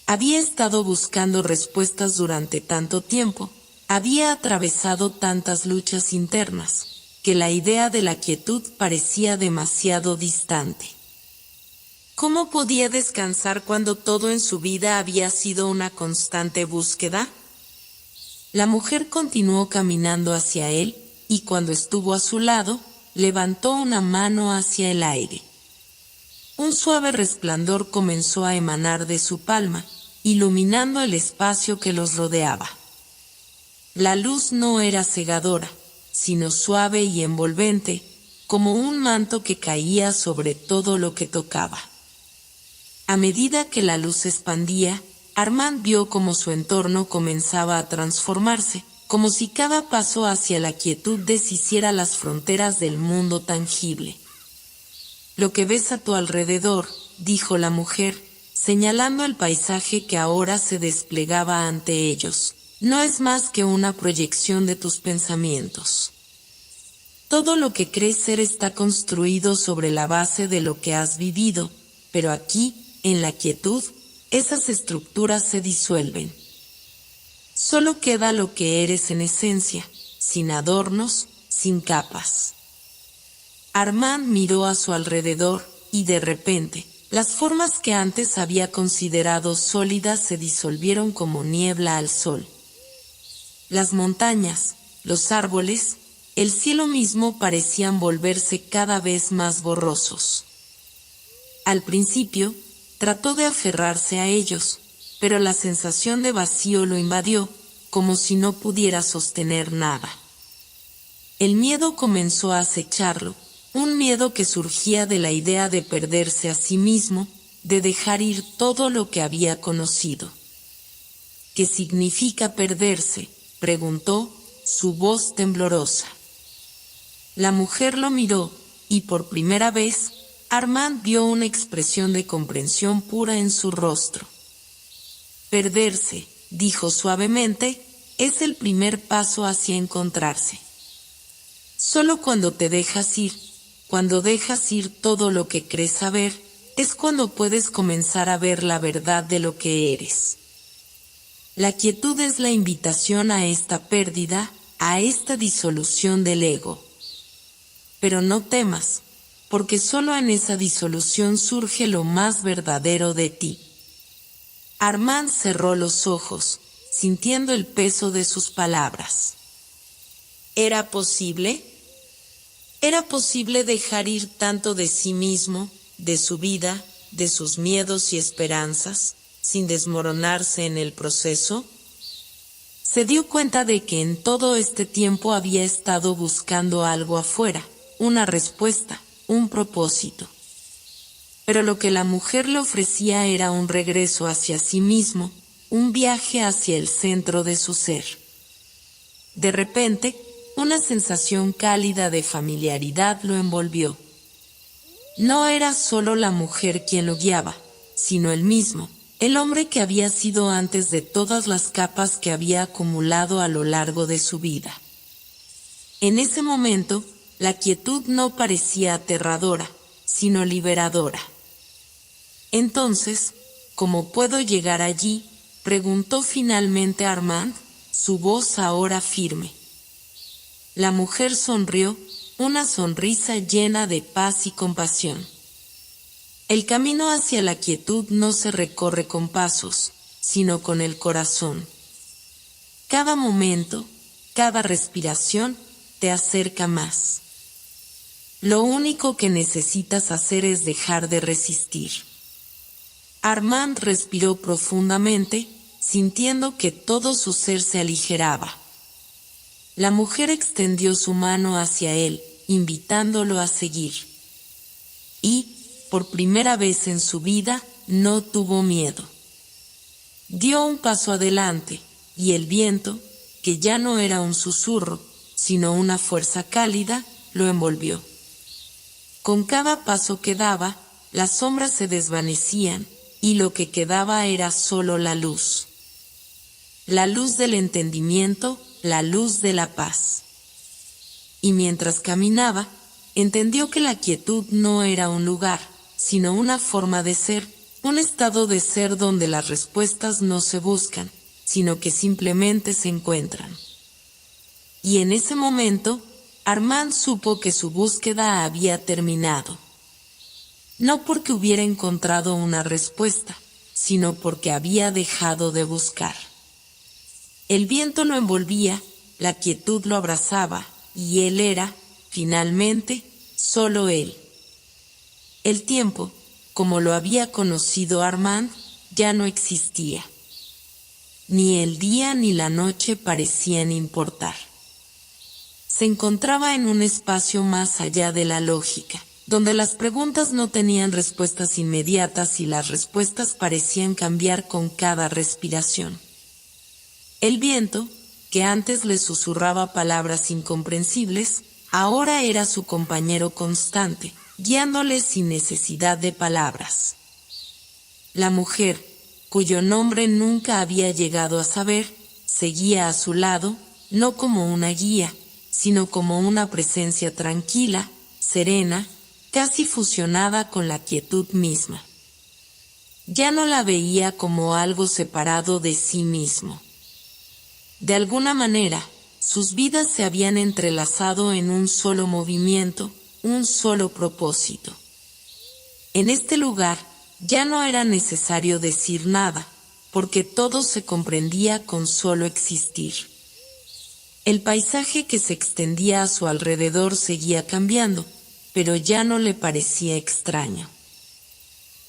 Speaker 1: Había estado buscando respuestas durante tanto tiempo, había atravesado tantas luchas internas, que la idea de la quietud parecía demasiado distante. ¿Cómo podía descansar cuando todo en su vida había sido una constante búsqueda? La mujer continuó caminando hacia él, y cuando estuvo a su lado, levantó una mano hacia el aire. Un suave resplandor comenzó a emanar de su palma, iluminando el espacio que los rodeaba. La luz no era cegadora, sino suave y envolvente, como un manto que caía sobre todo lo que tocaba. A medida que la luz se expandía, Armand vio cómo su entorno comenzaba a transformarse, como si cada paso hacia la quietud deshiciera las fronteras del mundo tangible. «Lo que ves a tu alrededor», dijo la mujer, señalando el paisaje que ahora se desplegaba ante ellos, «no es más que una proyección de tus pensamientos. Todo lo que crees ser está construido sobre la base de lo que has vivido, pero aquí, en la quietud, esas estructuras se disuelven. Solo queda lo que eres en esencia, sin adornos, sin capas». Armand miró a su alrededor, y de repente, las formas que antes había considerado sólidas se disolvieron como niebla al sol. Las montañas, los árboles, el cielo mismo parecían volverse cada vez más borrosos. Al principio, trató de aferrarse a ellos, pero la sensación de vacío lo invadió, como si no pudiera sostener nada. El miedo comenzó a acecharlo, un miedo que surgía de la idea de perderse a sí mismo, de dejar ir todo lo que había conocido. «¿Qué significa perderse?», preguntó, su voz temblorosa. La mujer lo miró, y por primera vez, Armand vio una expresión de comprensión pura en su rostro. «Perderse», dijo suavemente, «es el primer paso hacia encontrarse. Solo cuando te dejas ir, cuando dejas ir todo lo que crees saber, es cuando puedes comenzar a ver la verdad de lo que eres. La quietud es la invitación a esta pérdida, a esta disolución del ego. Pero no temas, porque solo en esa disolución surge lo más verdadero de ti. Armand cerró los ojos, sintiendo el peso de sus palabras. ¿Era posible? ¿Era posible dejar ir tanto de sí mismo, de su vida, de sus miedos y esperanzas, sin desmoronarse en el proceso? Se dio cuenta de que en todo este tiempo había estado buscando algo afuera, una respuesta, un propósito. Pero lo que la mujer le ofrecía era un regreso hacia sí mismo, un viaje hacia el centro de su ser. De repente, una sensación cálida de familiaridad lo envolvió. No era solo la mujer quien lo guiaba, sino él mismo, el hombre que había sido antes de todas las capas que había acumulado a lo largo de su vida. En ese momento, la quietud no parecía aterradora, sino liberadora. Entonces, ¿cómo puedo llegar allí?, preguntó finalmente Armand, su voz ahora firme. La mujer sonrió, una sonrisa llena de paz y compasión. El camino hacia la quietud no se recorre con pasos, sino con el corazón. Cada momento, cada respiración, te acerca más. Lo único que necesitas hacer es dejar de resistir. Armand respiró profundamente, sintiendo que todo su ser se aligeraba. La mujer extendió su mano hacia él, invitándolo a seguir. Y, por primera vez en su vida, no tuvo miedo. Dio un paso adelante, y el viento, que ya no era un susurro, sino una fuerza cálida, lo envolvió. Con cada paso que daba, las sombras se desvanecían, y lo que quedaba era solo la luz. La luz del entendimiento, la luz de la paz. Y mientras caminaba, entendió que la quietud no era un lugar, sino una forma de ser, un estado de ser donde las respuestas no se buscan, sino que simplemente se encuentran. Y en ese momento, Armand supo que su búsqueda había terminado. No porque hubiera encontrado una respuesta, sino porque había dejado de buscar. El viento lo envolvía, la quietud lo abrazaba, y él era, finalmente, solo él. El tiempo, como lo había conocido Armand, ya no existía. Ni el día ni la noche parecían importar. Se encontraba en un espacio más allá de la lógica, donde las preguntas no tenían respuestas inmediatas y las respuestas parecían cambiar con cada respiración. El viento, que antes le susurraba palabras incomprensibles, ahora era su compañero constante, guiándole sin necesidad de palabras. La mujer, cuyo nombre nunca había llegado a saber, seguía a su lado, no como una guía, sino como una presencia tranquila, serena, casi fusionada con la quietud misma. Ya no la veía como algo separado de sí mismo. De alguna manera, sus vidas se habían entrelazado en un solo movimiento, un solo propósito. En este lugar, ya no era necesario decir nada, porque todo se comprendía con solo existir. El paisaje que se extendía a su alrededor seguía cambiando, pero ya no le parecía extraño.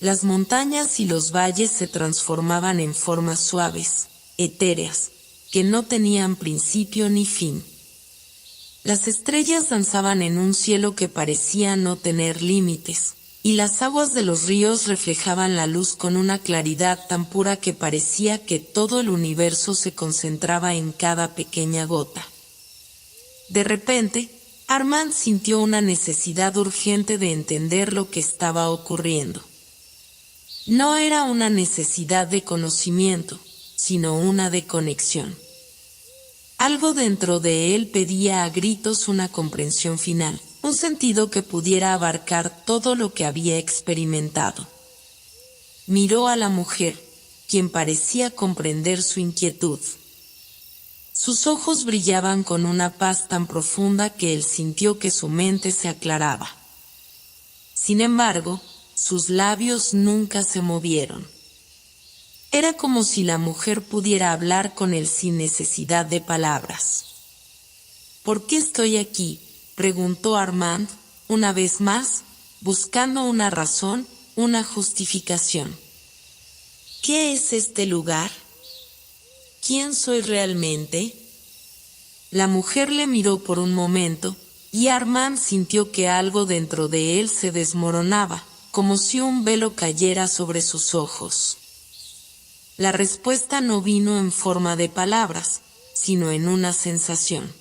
Speaker 1: Las montañas y los valles se transformaban en formas suaves, etéreas, que no tenían principio ni fin. Las estrellas danzaban en un cielo que parecía no tener límites, y las aguas de los ríos reflejaban la luz con una claridad tan pura que parecía que todo el universo se concentraba en cada pequeña gota. De repente, Armand sintió una necesidad urgente de entender lo que estaba ocurriendo. No era una necesidad de conocimiento, sino una de conexión. Algo dentro de él pedía a gritos una comprensión final, un sentido que pudiera abarcar todo lo que había experimentado. Miró a la mujer, quien parecía comprender su inquietud. Sus ojos brillaban con una paz tan profunda que él sintió que su mente se aclaraba. Sin embargo, sus labios nunca se movieron. Era como si la mujer pudiera hablar con él sin necesidad de palabras. ¿Por qué estoy aquí?, preguntó Armand, una vez más, buscando una razón, una justificación. ¿Qué es este lugar? ¿Quién soy realmente? La mujer le miró por un momento, y Armand sintió que algo dentro de él se desmoronaba, como si un velo cayera sobre sus ojos. La respuesta no vino en forma de palabras, sino en una sensación.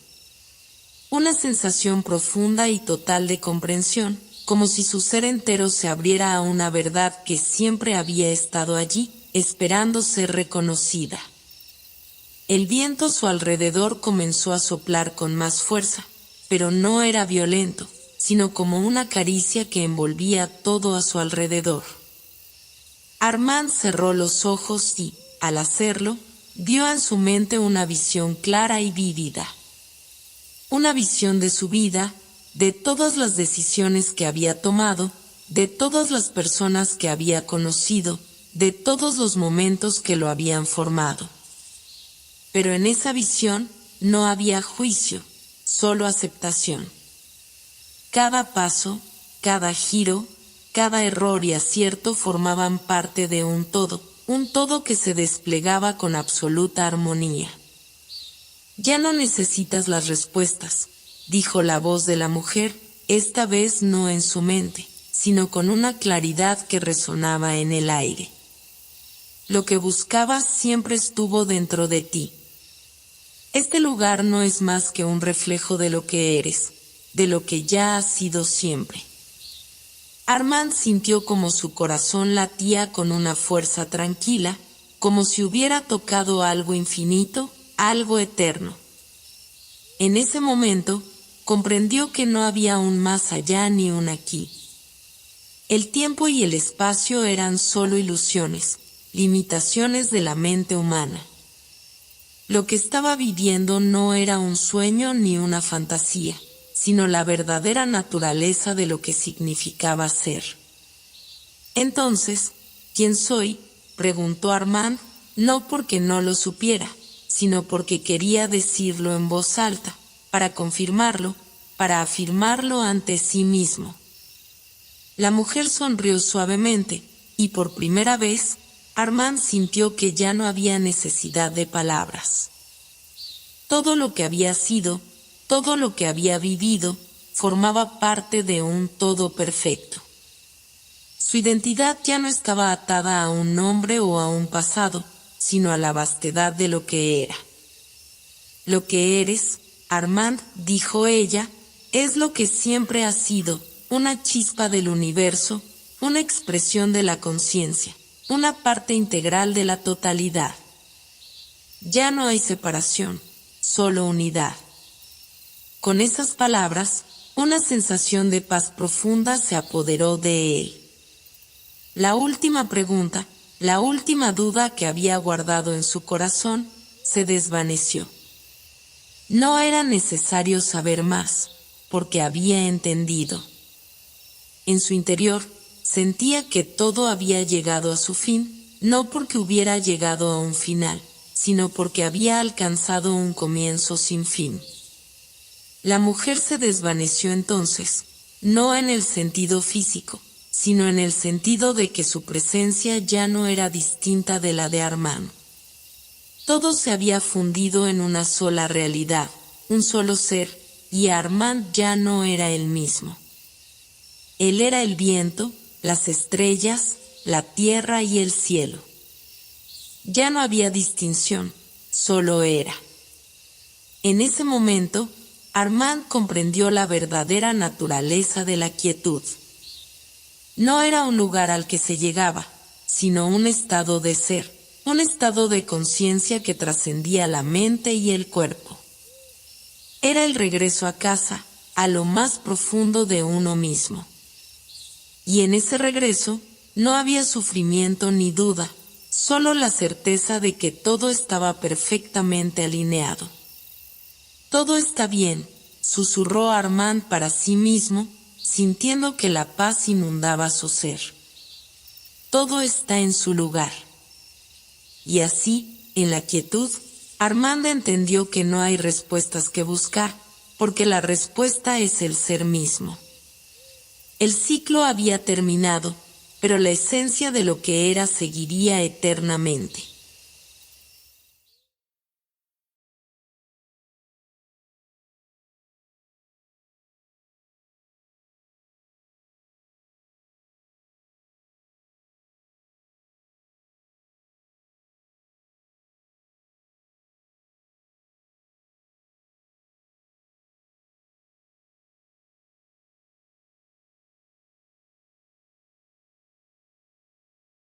Speaker 1: Una sensación profunda y total de comprensión, como si su ser entero se abriera a una verdad que siempre había estado allí, esperando ser reconocida. El viento a su alrededor comenzó a soplar con más fuerza, pero no era violento, sino como una caricia que envolvía todo a su alrededor. Armand cerró los ojos y, al hacerlo, vio en su mente una visión clara y vívida. Una visión de su vida, de todas las decisiones que había tomado, de todas las personas que había conocido, de todos los momentos que lo habían formado. Pero en esa visión no había juicio, solo aceptación. Cada paso, cada giro, cada error y acierto formaban parte de un todo que se desplegaba con absoluta armonía. Ya no necesitas las respuestas, dijo la voz de la mujer, esta vez no en su mente, sino con una claridad que resonaba en el aire. Lo que buscabas siempre estuvo dentro de ti. Este lugar no es más que un reflejo de lo que eres, de lo que ya has sido siempre. Armand sintió como su corazón latía con una fuerza tranquila, como si hubiera tocado algo infinito, algo eterno. En ese momento, comprendió que no había un más allá ni un aquí. El tiempo y el espacio eran solo ilusiones, limitaciones de la mente humana. Lo que estaba viviendo no era un sueño ni una fantasía, sino la verdadera naturaleza de lo que significaba ser. Entonces, ¿quién soy?, preguntó Armand, no porque no lo supiera, sino porque quería decirlo en voz alta, para confirmarlo, para afirmarlo ante sí mismo. La mujer sonrió suavemente, y por primera vez, Armand sintió que ya no había necesidad de palabras. Todo lo que había sido, todo lo que había vivido, formaba parte de un todo perfecto. Su identidad ya no estaba atada a un nombre o a un pasado, sino a la vastedad de lo que era. Lo que eres, Armand, dijo ella, es lo que siempre has sido, una chispa del universo, una expresión de la conciencia, una parte integral de la totalidad. Ya no hay separación, solo unidad. Con esas palabras, una sensación de paz profunda se apoderó de él. La última pregunta, la última duda que había guardado en su corazón, se desvaneció. No era necesario saber más, porque había entendido. En su interior, sentía que todo había llegado a su fin, no porque hubiera llegado a un final, sino porque había alcanzado un comienzo sin fin. La mujer se desvaneció entonces, no en el sentido físico, sino en el sentido de que su presencia ya no era distinta de la de Armand. Todo se había fundido en una sola realidad, un solo ser, y Armand ya no era el mismo. Él era el viento, las estrellas, la tierra y el cielo. Ya no había distinción, solo era. En ese momento, Armand comprendió la verdadera naturaleza de la quietud. No era un lugar al que se llegaba, sino un estado de ser, un estado de conciencia que trascendía la mente y el cuerpo. Era el regreso a casa, a lo más profundo de uno mismo. Y en ese regreso, no había sufrimiento ni duda, solo la certeza de que todo estaba perfectamente alineado. Todo está bien, susurró Armand para sí mismo, sintiendo que la paz inundaba su ser. Todo está en su lugar. Y así, en la quietud, Armand entendió que no hay respuestas que buscar, porque la respuesta es el ser mismo. El ciclo había terminado, pero la esencia de lo que era seguiría eternamente.